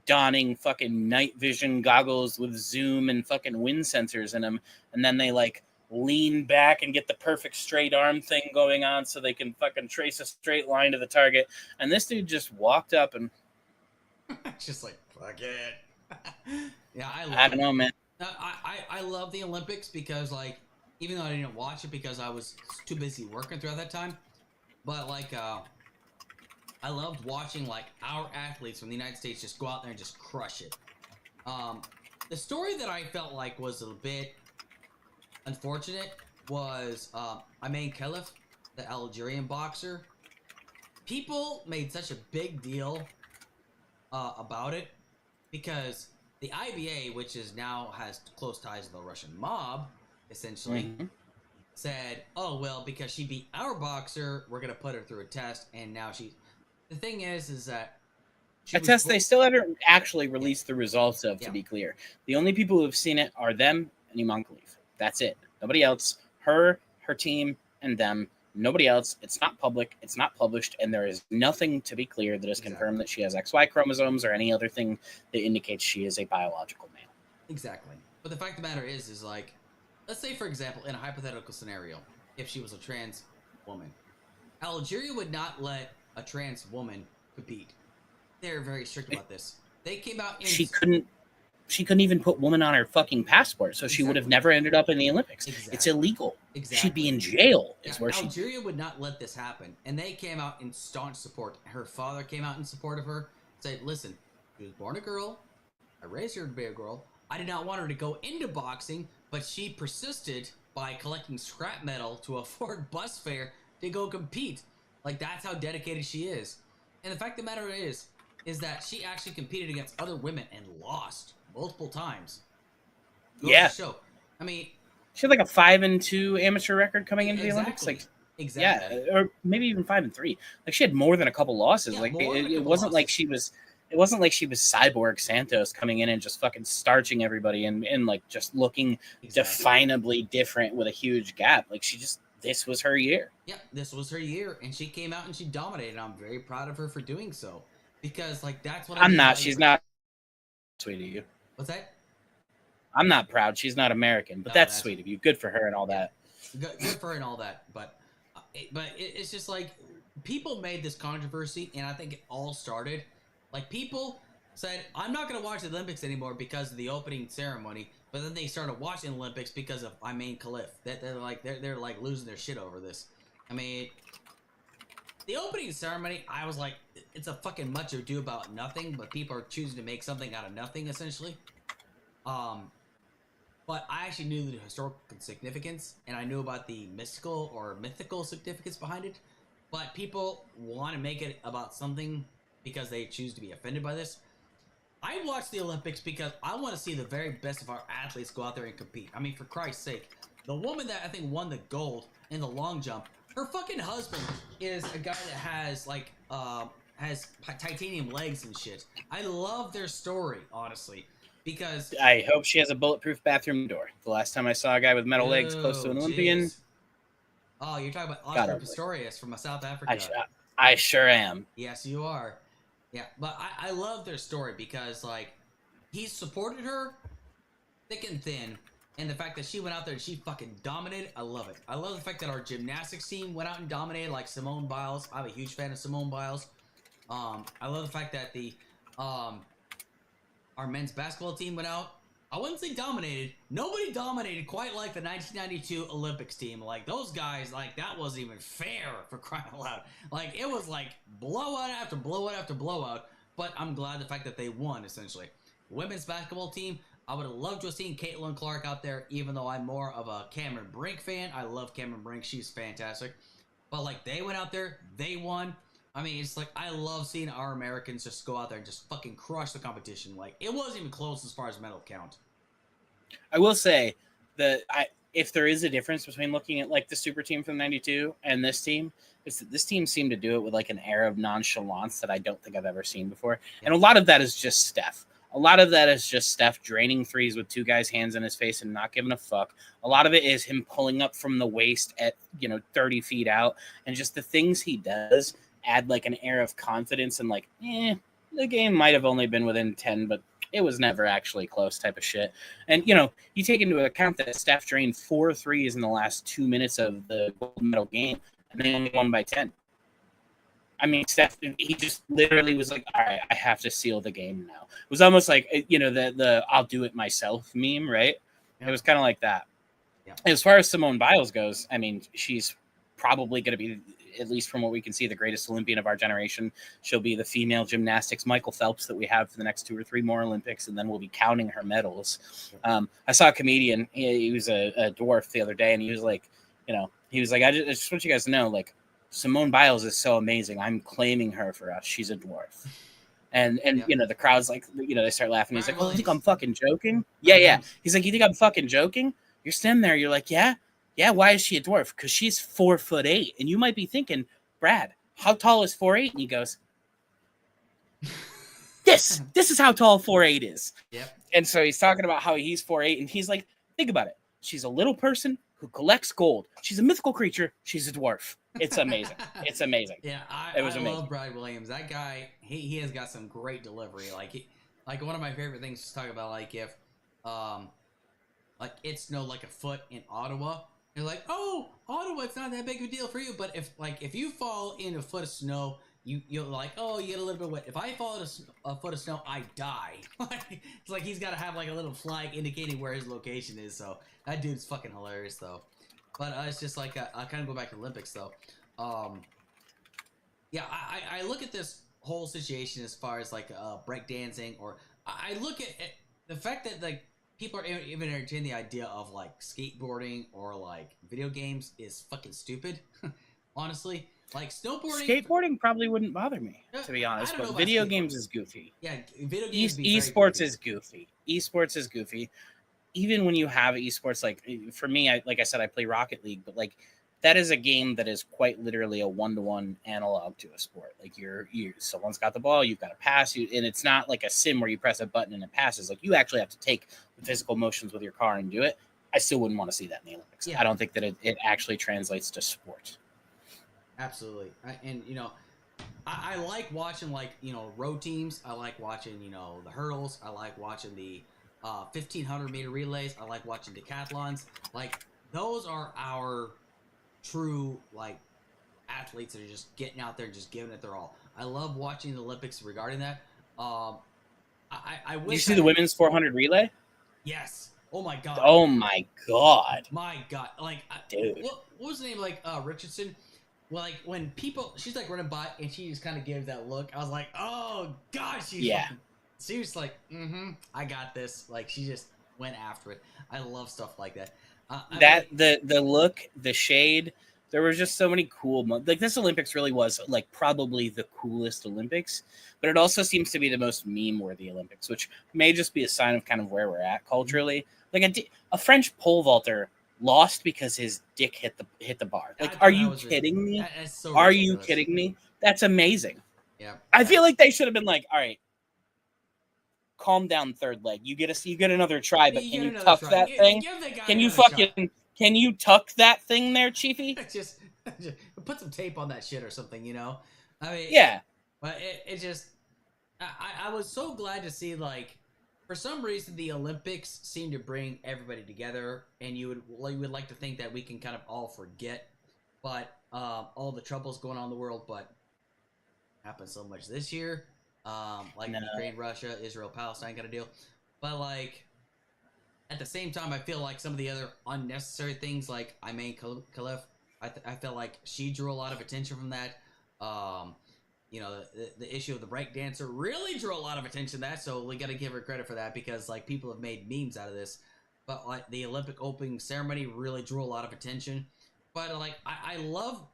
Speaker 2: donning fucking night vision goggles with zoom and fucking wind sensors in them, and then they like lean back and get the perfect straight arm thing going on so they can fucking trace a straight line to the target. And this dude just walked up and
Speaker 1: just like fuck it. Yeah,
Speaker 2: I don't know, man.
Speaker 1: I love the Olympics because like even though I didn't watch it because I was too busy working throughout that time, but like I loved watching like our athletes from the United States just go out there and just crush it. The story that I felt like was a bit unfortunate was Amain Khelif, the Algerian boxer. People made such a big deal about it because the IBA, which is now has close ties to the Russian mob, essentially, said, "Oh well, because she beat our boxer, we're gonna put her through a test, and now she." The thing is that
Speaker 2: a test they still haven't actually released the results of, to be clear. The only people who have seen it are them and Iman Khalif. That's it. Nobody else. Her team, and them. Nobody else. It's not public. It's not published. And there is nothing, to be clear, that is confirmed that she has XY chromosomes or any other thing that indicates she is a biological male.
Speaker 1: Exactly. But the fact of the matter is like, let's say, for example, in a hypothetical scenario, if she was a trans woman, Algeria would not let a trans woman compete. They're very strict about this. They came out.
Speaker 2: She couldn't. she couldn't even put woman on her fucking passport, so she would have never ended up in the Olympics. It's illegal. She'd be in jail. Is where
Speaker 1: Algeria would not let this happen, and they came out in staunch support. Her father came out in support of her, said, "Listen, she was born a girl. I raised her to be a girl. I did not want her to go into boxing, but she persisted by collecting scrap metal to afford bus fare to go compete. Like, that's how dedicated she is. And the fact of the matter is that she actually competed against other women and lost multiple times.
Speaker 2: Yeah.
Speaker 1: Show. I mean,
Speaker 2: she had like a 5-2 amateur record coming into the Olympics. Like,
Speaker 1: exactly.
Speaker 2: Yeah, or maybe even 5-3. Like, she had more than a couple losses. Like, it wasn't like she was. It wasn't like she was Cyborg Santos coming in and just fucking starching everybody and like just looking definably different with a huge gap. Like, this was her year.
Speaker 1: Yeah, this was her year, and she came out and she dominated. I'm very proud of her for doing so, because like that's what
Speaker 2: I'm not. She's not. Sweet of you.
Speaker 1: What's that?
Speaker 2: I'm not proud. She's not American, but that's sweet of you. Good for her and all that.
Speaker 1: Good for her and all that, but it's just like people made this controversy, and I think it all started. Like, people said, I'm not going to watch the Olympics anymore because of the opening ceremony, but then they started watching the Olympics because of Iman Khalif. They're like losing their shit over this. I mean, the opening ceremony, I was like, it's a fucking much ado about nothing, but people are choosing to make something out of nothing, essentially. But I actually knew the historical significance, and I knew about the mythical significance behind it. But people want to make it about something because they choose to be offended by this. I watch the Olympics because I want to see the very best of our athletes go out there and compete. I mean, for Christ's sake, the woman that I think won the gold in the long jump, her fucking husband is a guy that has like has titanium legs and shit. I love their story, honestly, because
Speaker 2: I hope she has a bulletproof bathroom door. The last time I saw a guy with metal legs close to an Olympian.
Speaker 1: Oh, you're talking about Oscar Pistorius from South Africa.
Speaker 2: I sure am.
Speaker 1: Yes, you are. Yeah, but I love their story because, like, he supported her thick and thin, and the fact that she went out there and she fucking dominated, I love it. I love the fact that our gymnastics team went out and dominated, like Simone Biles. I'm a huge fan of Simone Biles. I love the fact that our men's basketball team went out. I wouldn't say dominated. Nobody dominated quite like the 1992 Olympics team. Like, those guys, like, that wasn't even fair, for crying out loud. Like, it was like blowout after blowout after blowout. But I'm glad the fact that they won, essentially. Women's basketball team, I would have loved to have seen Caitlin Clark out there, even though I'm more of a Cameron Brink fan. I love Cameron Brink. She's fantastic. But, like, they went out there. They won. I mean, it's like, I love seeing our Americans just go out there and just fucking crush the competition. Like, it wasn't even close as far as medal count.
Speaker 2: I will say that if there is a difference between looking at like the super team from '92 and this team, is that this team seemed to do it with like an air of nonchalance that I don't think I've ever seen before. Yeah. And a lot of that is just Steph. A lot of that is just Steph draining threes with two guys' hands in his face and not giving a fuck. A lot of it is him pulling up from the waist at 30 feet out, and just the things he does add like an air of confidence and like, the game might have only been within 10, but it was never actually close type of shit. And, you take into account that Steph drained 4 threes in the last 2 minutes of the gold medal game, and they only won by 10. I mean, Steph, he just literally was like, all right, I have to seal the game now. It was almost like, the I'll do it myself meme, right? Yeah. It was kind of like that. Yeah. As far as Simone Biles goes, I mean, she's probably going to be, at least from what we can see, the greatest Olympian of our generation. She'll be the female gymnastics Michael Phelps that we have for the next 2 or 3 more Olympics, and then we'll be counting her medals. I saw a comedian, he was a dwarf the other day, and he was like, I just want you guys to know, like, Simone Biles is so amazing. I'm claiming her for us. She's a dwarf. And the crowd's like, they start laughing. He's like, oh, you think I'm fucking joking? Yeah. He's like, you think I'm fucking joking? You're standing there. You're like, yeah. Yeah, why is she a dwarf? Because she's 4'8". And you might be thinking, Brad, how tall is 4'8"? And he goes, This is how tall 4'8" is.
Speaker 1: Yep.
Speaker 2: And so he's talking about how he's 4'8", and he's like, think about it. She's a little person who collects gold. She's a mythical creature. She's a dwarf. It's amazing. It's amazing.
Speaker 1: Yeah, I love Brad Williams. That guy, he has got some great delivery. Like one of my favorite things to talk about, like if it snowed like a foot in Ottawa. You're like, oh, Ottawa, it's not that big of a deal for you. But if you fall in a foot of snow you're like, oh, you get a little bit wet. If I fall in a foot of snow, I die. It's like he's got to have like a little flag indicating where his location is. So that dude's fucking hilarious though. But it's just like I kind of go back to Olympics though. Yeah, I look at this whole situation as far as like breakdancing, or I look at the fact that like people are even entertaining the idea of like skateboarding or like video games is fucking stupid. Honestly, like snowboarding.
Speaker 2: Skateboarding probably wouldn't bother me, to be
Speaker 1: I
Speaker 2: honest,
Speaker 1: don't know
Speaker 2: but
Speaker 1: about
Speaker 2: video
Speaker 1: skateboarding.
Speaker 2: games is goofy.
Speaker 1: Yeah, video games be very
Speaker 2: Esports
Speaker 1: goofy.
Speaker 2: is goofy. Esports is goofy. Even when you have esports, like for me, like I said, I play Rocket League, but like that is a game that is quite literally a 1-to-1 analog to a sport. Like someone's got the ball, you've got to pass, and it's not like a sim where you press a button and it passes. Like you actually have to take the physical motions with your car and do it. I still wouldn't want to see that in the Olympics.
Speaker 1: Yeah.
Speaker 2: I don't think that it actually translates to sport.
Speaker 1: Absolutely, and I like watching like road teams. I like watching the hurdles. I like watching the 1500-meter relays. I like watching decathlons. Like those are our true like athletes that are just getting out there and just giving it their all. I love watching the Olympics regarding that. I wish
Speaker 2: Did you see the women's 400 relay?
Speaker 1: Yes. Oh my god.
Speaker 2: Oh my god.
Speaker 1: My god. Like,
Speaker 2: dude.
Speaker 1: What was the name? Like Richardson. Well, like when people, she's like running by and she just kind of gives that look. I was like, oh god, she's she was like, I got this. Like she just went after it. I love stuff like that.
Speaker 2: The look, the shade. There were just so many cool like this Olympics really was like probably the coolest Olympics, but it also seems to be the most meme-worthy Olympics, which may just be a sign of kind of where we're at culturally. Like a French pole vaulter lost because his dick hit the bar. Like, are you kidding me? Are you kidding me? That's amazing.
Speaker 1: Yeah.
Speaker 2: I feel like they should have been like, all right, calm down, third leg. You get another try, but can you tuck that thing? Can you tuck that thing there, Chiefy?
Speaker 1: just put some tape on that shit or something, I mean,
Speaker 2: yeah.
Speaker 1: But it just, I was so glad to see, like, for some reason the Olympics seem to bring everybody together, and you would like to think that we can kind of all forget, but all the troubles going on in the world, but happened so much this year, like Ukraine, Russia, Israel, Palestine kind of deal, but like. At the same time, I feel like some of the other unnecessary things, like Iman Khalif, I feel like she drew a lot of attention from that. The issue of the breakdancer really drew a lot of attention to that, so we got to give her credit for that because like people have made memes out of this. But like the Olympic opening ceremony really drew a lot of attention. But like I love,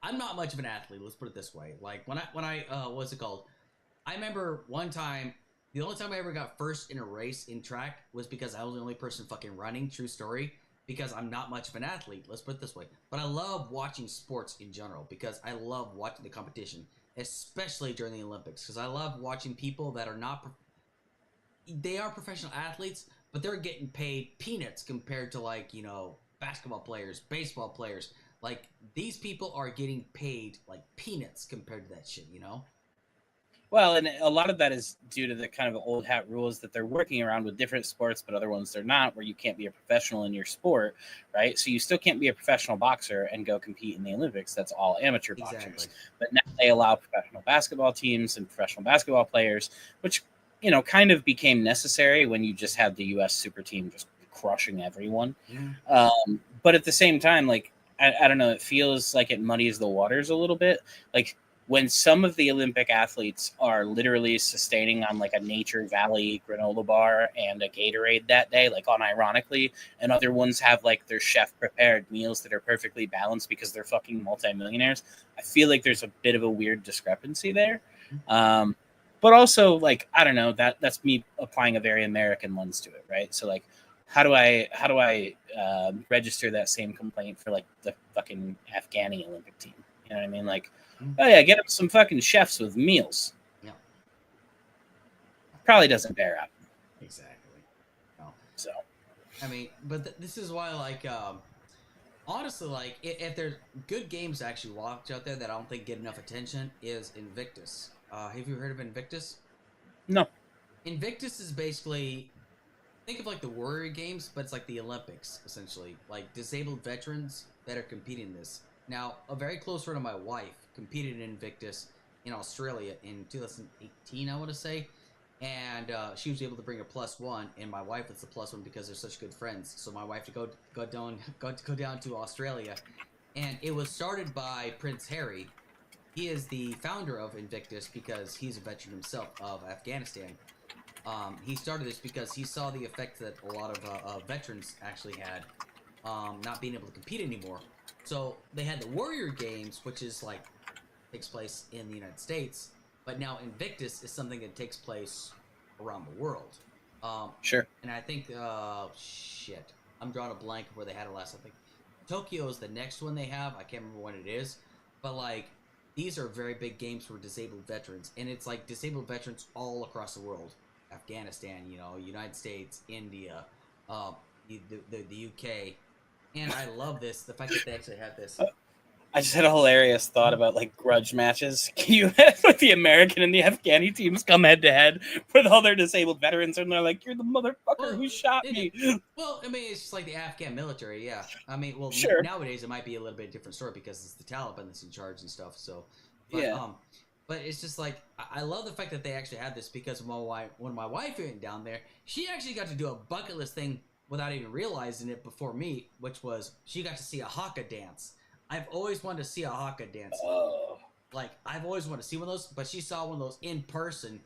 Speaker 1: I'm not much of an athlete. Let's put it this way. Like when I what's it called? I remember one time. The only time I ever got first in a race in track was because I was the only person fucking running. True story. Because I'm not much of an athlete. Let's put it this way. But I love watching sports in general because I love watching the competition, especially during the Olympics. Because I love watching people that are not. They are professional athletes, but they're getting paid peanuts compared to like basketball players, baseball players. Like these people are getting paid like peanuts compared to that shit.
Speaker 2: Well, and a lot of that is due to the kind of old hat rules that they're working around with different sports, but other ones they're not, where you can't be a professional in your sport, right? So you still can't be a professional boxer and go compete in the Olympics. That's all amateur boxers. But now they allow professional basketball teams and professional basketball players, which, kind of became necessary when you just had the U.S. super team just crushing everyone.
Speaker 1: Yeah.
Speaker 2: But at the same time, like, I don't know, it feels like it muddies the waters a little bit. Like, when some of the Olympic athletes are literally sustaining on like a Nature Valley granola bar and a Gatorade that day, like unironically, and other ones have like their chef prepared meals that are perfectly balanced because they're fucking multimillionaires, I feel like there's a bit of a weird discrepancy there. But also like, I don't know, that's me applying a very American lens to it, right? So like, how do I register that same complaint for like the fucking Afghani Olympic team? You know what I mean? Like, oh yeah, get up some fucking chefs with meals.
Speaker 1: Yeah.
Speaker 2: Probably doesn't bear out.
Speaker 1: Exactly. No.
Speaker 2: So.
Speaker 1: I mean, but this is why, like, honestly, like, if there's good games to actually watch out there that I don't think get enough attention is Invictus. Have you heard of Invictus?
Speaker 2: No.
Speaker 1: Invictus is basically, think of like the Warrior Games, but it's like the Olympics, essentially. Like, disabled veterans that are competing in this. Now, a very close friend of my wife competed in Invictus, in Australia in 2018, I want to say. And she was able to bring a +1, and my wife was the +1 because they're such good friends. So my wife to go down to Australia, and it was started by Prince Harry. He is the founder of Invictus because he's a veteran himself of Afghanistan. He started this because he saw the effect that a lot of veterans actually had, not being able to compete anymore. So they had the Warrior Games, which is like takes place in the United States, but now Invictus is something that takes place around the world.
Speaker 2: Sure.
Speaker 1: And I think, I'm drawing a blank of where they had it last. I think Tokyo is the next one they have. I can't remember when it is, but like these are very big games for disabled veterans, and it's like disabled veterans all across the world. Afghanistan, United States, India, the UK, and I love this. The fact that they actually have this.
Speaker 2: I just had a hilarious thought about like grudge matches. Can you with the American and the Afghani teams come head to head with all their disabled veterans, and they're like, "You're the motherfucker who shot me."
Speaker 1: Well, I mean, it's just like the Afghan military, yeah. I mean, well,
Speaker 2: sure.
Speaker 1: Nowadays it might be a little bit different story because it's the Taliban that's in charge and stuff. So, but it's just like I love the fact that they actually had this because when my wife went down there, she actually got to do a bucket list thing without even realizing it before me, which was she got to see a haka dance. I've always wanted to see a haka dance. Like, I've always wanted to see one of those, but she saw one of those in person.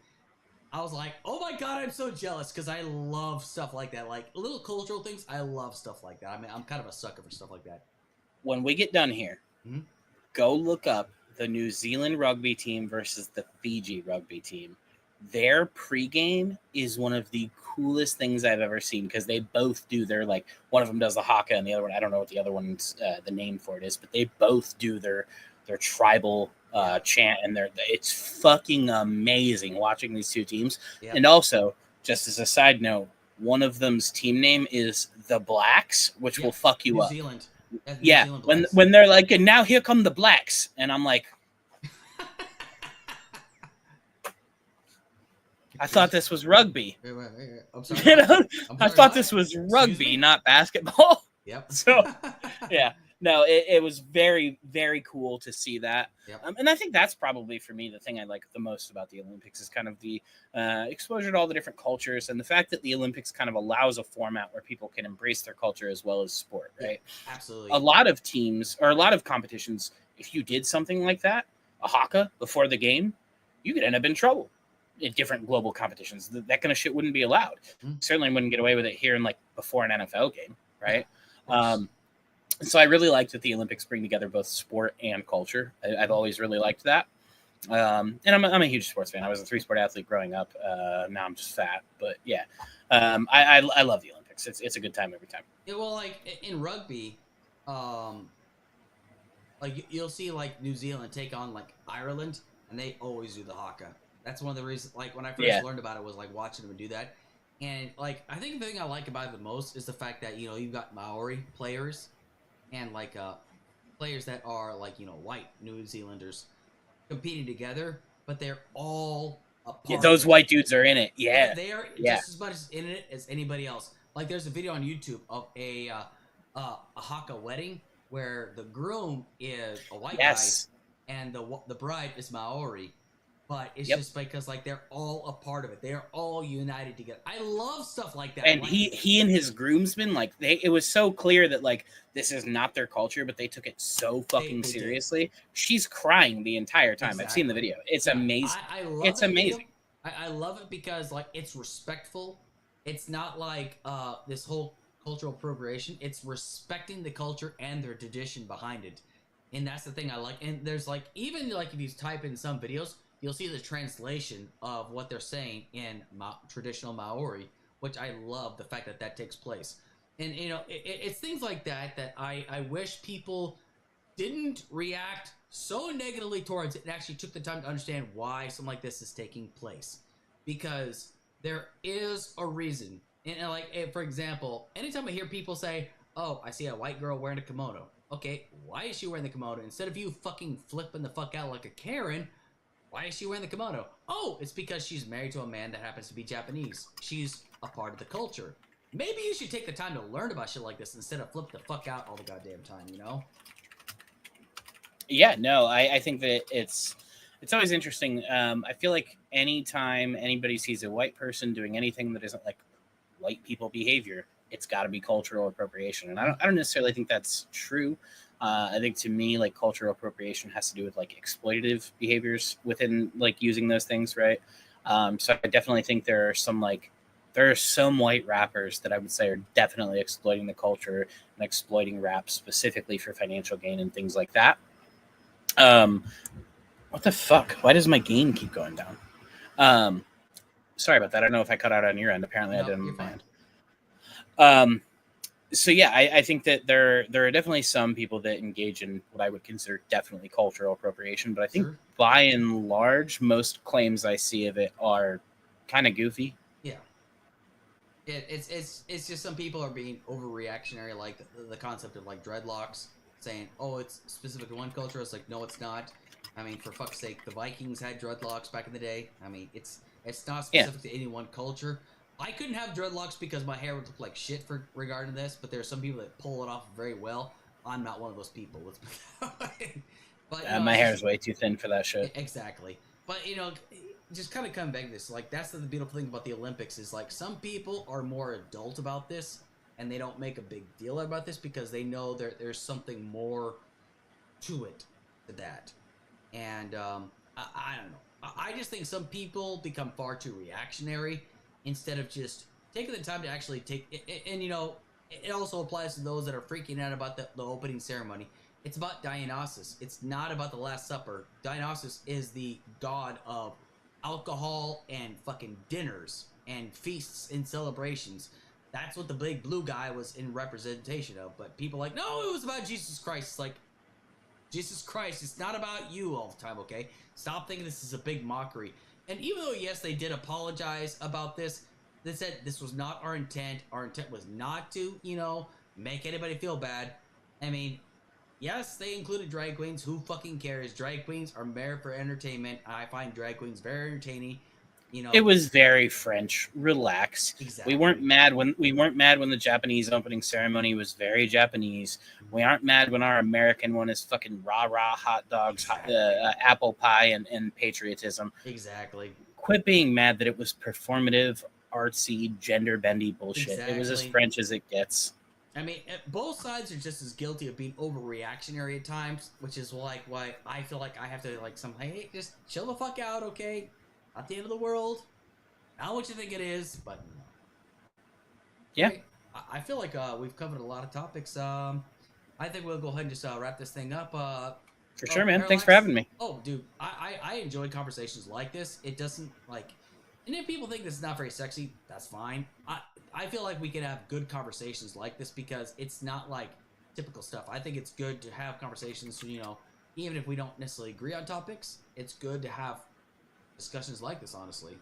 Speaker 1: I was like, oh my god, I'm so jealous, because I love stuff like that. Like, little cultural things, I love stuff like that. I mean, I'm kind of a sucker for stuff like that.
Speaker 2: When we get done here, go look up the New Zealand rugby team versus the Fiji rugby team. Their pregame is one of the coolest things I've ever seen because they both do their, like, one of them does the haka and the other one, I don't know what the other one's the name for it is, but they both do their tribal chant, and it's fucking amazing watching these two teams. Yep. And also, just as a side note, one of them's team name is the Blacks, which will fuck you up. New Zealand. Yeah, New Zealand when they're like, and now here come the Blacks, and I'm like, I thought this was rugby.
Speaker 1: Wait. I'm sorry.
Speaker 2: I thought this was rugby, not basketball.
Speaker 1: Yep.
Speaker 2: So, yeah. No, it was very, very cool to see that.
Speaker 1: Yep.
Speaker 2: And I think that's probably, for me, the thing I like the most about the Olympics is kind of the exposure to all the different cultures, and the fact that the Olympics kind of allows a format where people can embrace their culture as well as sport, right?
Speaker 1: Yeah, absolutely.
Speaker 2: A lot of teams, or a lot of competitions, if you did something like that, a haka, before the game, you could end up in trouble. In different global competitions, that kind of shit wouldn't be allowed. Certainly wouldn't get away with it here in like before an NFL game, right? So I really liked that the Olympics bring together both sport and culture. I've always really liked that, and I'm a huge sports fan. I was a 3-sport athlete growing up. Now I'm just fat, but yeah, I love the Olympics. It's a good time every time.
Speaker 1: Yeah, well, like in rugby, like you'll see like New Zealand take on like Ireland, and they always do the haka. That's one of the reasons, like, when I first learned about it was, like, watching them do that. And, like, I think the thing I like about it the most is the fact that, you've got Maori players and, like, players that are, like, white New Zealanders competing together, but they're all a part
Speaker 2: of those white dudes are in it. Yeah.
Speaker 1: They are just as much in it as anybody else. Like, there's a video on YouTube of a haka wedding where the groom is a white guy and the bride is Maori. But it's just because, like, they're all a part of it. They're all united together. I love stuff like that.
Speaker 2: And he and his groomsmen, like, it was so clear that, like, this is not their culture, but they took it so fucking seriously. She's crying the entire time. Exactly. I've seen the video. It's amazing.
Speaker 1: I love it. It's amazing. I love it because, like, it's respectful. It's not like this whole cultural appropriation. It's respecting the culture and their tradition behind it. And that's the thing I like. And there's, like, even, like, if you type in some videos, you'll see the translation of what they're saying in traditional Maori, which I love the fact that takes place. And, it's things like that I wish people didn't react so negatively towards it and actually took the time to understand why something like this is taking place. Because there is a reason. And like, for example, anytime I hear people say, oh, I see a white girl wearing a kimono. Okay, why is she wearing the kimono? Instead of you fucking flipping the fuck out like a Karen, why is she wearing the kimono? Oh, it's because she's married to a man that happens to be Japanese. She's a part of the culture. Maybe you should take the time to learn about shit like this instead of flip the fuck out all the goddamn time,
Speaker 2: Yeah, no, I think that it's it's always interesting. I feel like anytime anybody sees a white person doing anything that isn't like white people behavior, it's got to be cultural appropriation. And I don't necessarily think that's true. I think to me, like cultural appropriation has to do with like exploitative behaviors within like using those things, right? So I definitely think there are some white rappers that I would say are definitely exploiting the culture and exploiting rap specifically for financial gain and things like that. Um, what the fuck? Why does my gain keep going down? Um, Sorry about that. I don't know if I cut out on your end. Apparently, I
Speaker 1: No,
Speaker 2: didn't
Speaker 1: you're
Speaker 2: on my
Speaker 1: fine.
Speaker 2: end. So yeah, I think that there are definitely some people that engage in what I would consider definitely cultural appropriation, but I think
Speaker 1: Sure.
Speaker 2: by and large, most claims I see of it are kind of goofy.
Speaker 1: Yeah. It's just some people are being overreactionary, like the concept of like dreadlocks, saying, "Oh, it's specific to one culture." It's like, no, it's not. I mean, for fuck's sake, the Vikings had dreadlocks back in the day. I mean, it's not
Speaker 2: Yeah,
Speaker 1: specific to any one culture. I couldn't have dreadlocks because my hair would look like shit for regarding this, but there are some people that pull it off very well. I'm not one of those people. Let's put it that way. But
Speaker 2: my
Speaker 1: it's
Speaker 2: hair
Speaker 1: just
Speaker 2: is way too thin for that shit.
Speaker 1: exactly. But just kind of come back to this. Like that's the beautiful thing about the Olympics is like some people are more adult about this and they don't make a big deal about this because they know there's something more to it to that. And I don't know. I just think some people become far too reactionary instead of just taking the time to actually take it. And it also applies to those that are freaking out about the opening ceremony. It's about Dionysus. It's not about the Last Supper. Dionysus is the god of alcohol and fucking dinners and feasts and celebrations. That's what the big blue guy was in representation of. But people are like, no, it was about Jesus Christ. It's like, Jesus Christ, it's not about you all the time, okay? Stop thinking this is a big mockery. And even though, yes, they did apologize about this, they said this was not our intent. Our intent was not to, make anybody feel bad. I mean, yes, they included drag queens. Who fucking cares? Drag queens are there for entertainment. I find drag queens very entertaining.
Speaker 2: It was very French. Relax.
Speaker 1: Exactly.
Speaker 2: We weren't mad when the Japanese opening ceremony was very Japanese. We aren't mad when our American one is fucking rah rah hot dogs,
Speaker 1: Exactly.
Speaker 2: apple pie, and patriotism.
Speaker 1: Exactly.
Speaker 2: Quit being mad that it was performative, artsy, gender bendy bullshit.
Speaker 1: Exactly.
Speaker 2: It was as French as it gets.
Speaker 1: I mean, both sides are just as guilty of being overreactionary at times, which is like why I feel like I have to hey, just chill the fuck out, okay? Not the end of the world. Not what you think it is, but
Speaker 2: Yeah.
Speaker 1: okay. I feel like we've covered a lot of topics. I think we'll go ahead and just wrap this thing up.
Speaker 2: For sure, man. Thanks for
Speaker 1: Paralakz.
Speaker 2: having me.
Speaker 1: Oh, dude, I enjoy conversations like this. It doesn't like, and if people think this is not very sexy, that's fine. I feel like we can have good conversations like this because it's not like typical stuff. I think it's good to have conversations. Even if we don't necessarily agree on topics, it's good to have discussions like this. Honestly.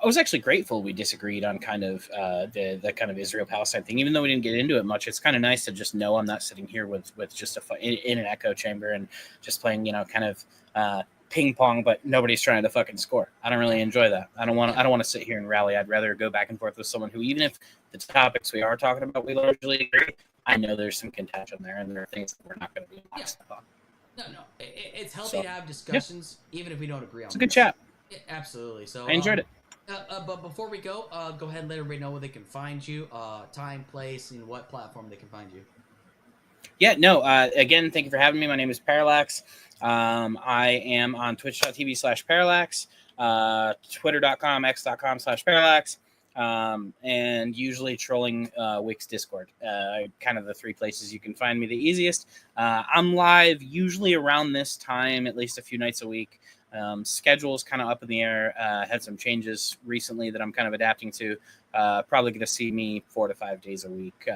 Speaker 2: I was actually grateful we disagreed on kind of the kind of Israel Palestine thing, even though we didn't get into it much. It's kind of nice to just know I'm not sitting here with just in an echo chamber and just playing kind of ping pong, but nobody's trying to fucking score. I don't really enjoy that. I don't want to sit here and rally. I'd rather go back and forth with someone who, even if the topics we are talking about we largely agree, I know there's some contention there, and there are things that we're not going to be lockstep on.
Speaker 1: No. It's healthy to have discussions, even if we don't agree on.
Speaker 2: It's a good chat.
Speaker 1: Yeah, absolutely. So
Speaker 2: I enjoyed it.
Speaker 1: But before we go, go ahead and let everybody know where they can find you, time, place, and what platform they can find you.
Speaker 2: Yeah, no, again, thank you for having me. My name is Paralakz. I am on twitch.tv/Paralakz, twitter.com, x.com/Paralakz, and usually trolling Wix Discord. Kind of the three places you can find me the easiest. I'm live usually around this time, at least a few nights a week. Schedule's kind of up in the air. Had some changes recently that I'm kind of adapting to. Probably going to see me 4 to 5 days a week,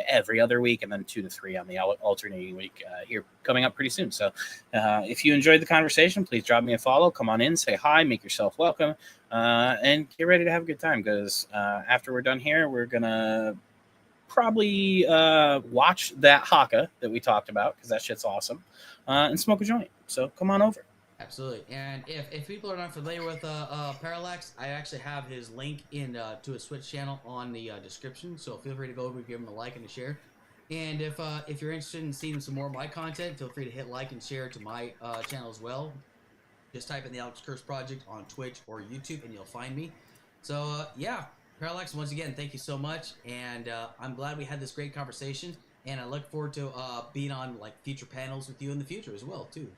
Speaker 2: every other week, and then 2 to 3 on the alternating week here coming up pretty soon. So if you enjoyed the conversation, please drop me a follow. Come on in, say hi, make yourself welcome, and get ready to have a good time because after we're done here, we're going to probably watch that haka that we talked about because that shit's awesome, and smoke a joint. So come on over.
Speaker 1: Absolutely. And if people are not familiar with Paralakz, I actually have his link in to his Twitch channel on the description. So feel free to go over and give him a like and a share. And if you're interested in seeing some more of my content, feel free to hit like and share to my channel as well. Just type in the Alex Kirsch Project on Twitch or YouTube, and you'll find me. So, yeah, Paralakz, once again, thank you so much. And I'm glad we had this great conversation. And I look forward to being on like future panels with you in the future as well, too.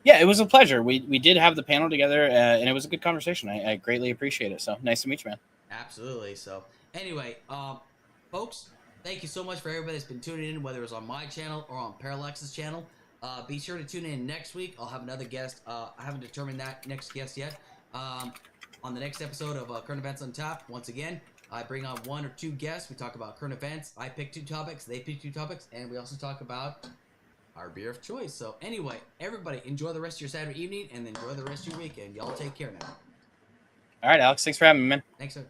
Speaker 2: Yeah, it was a pleasure. We did have the panel together, and it was a good conversation. I greatly appreciate it. So nice to meet you, man.
Speaker 1: Absolutely. So anyway, folks, thank you so much for everybody that's been tuning in, whether it's on my channel or on Paralax's channel. Be sure to tune in next week. I'll have another guest. I haven't determined that next guest yet. On the next episode of Current Events on Tap, once again, I bring on 1 or 2 guests. We talk about current events. I pick 2 topics. They pick 2 topics. And we also talk about our beer of choice. So anyway, everybody, enjoy the rest of your Saturday evening and enjoy the rest of your weekend. Y'all take care now.
Speaker 2: All right, Alex. Thanks for having me, man.
Speaker 1: Thanks, sir.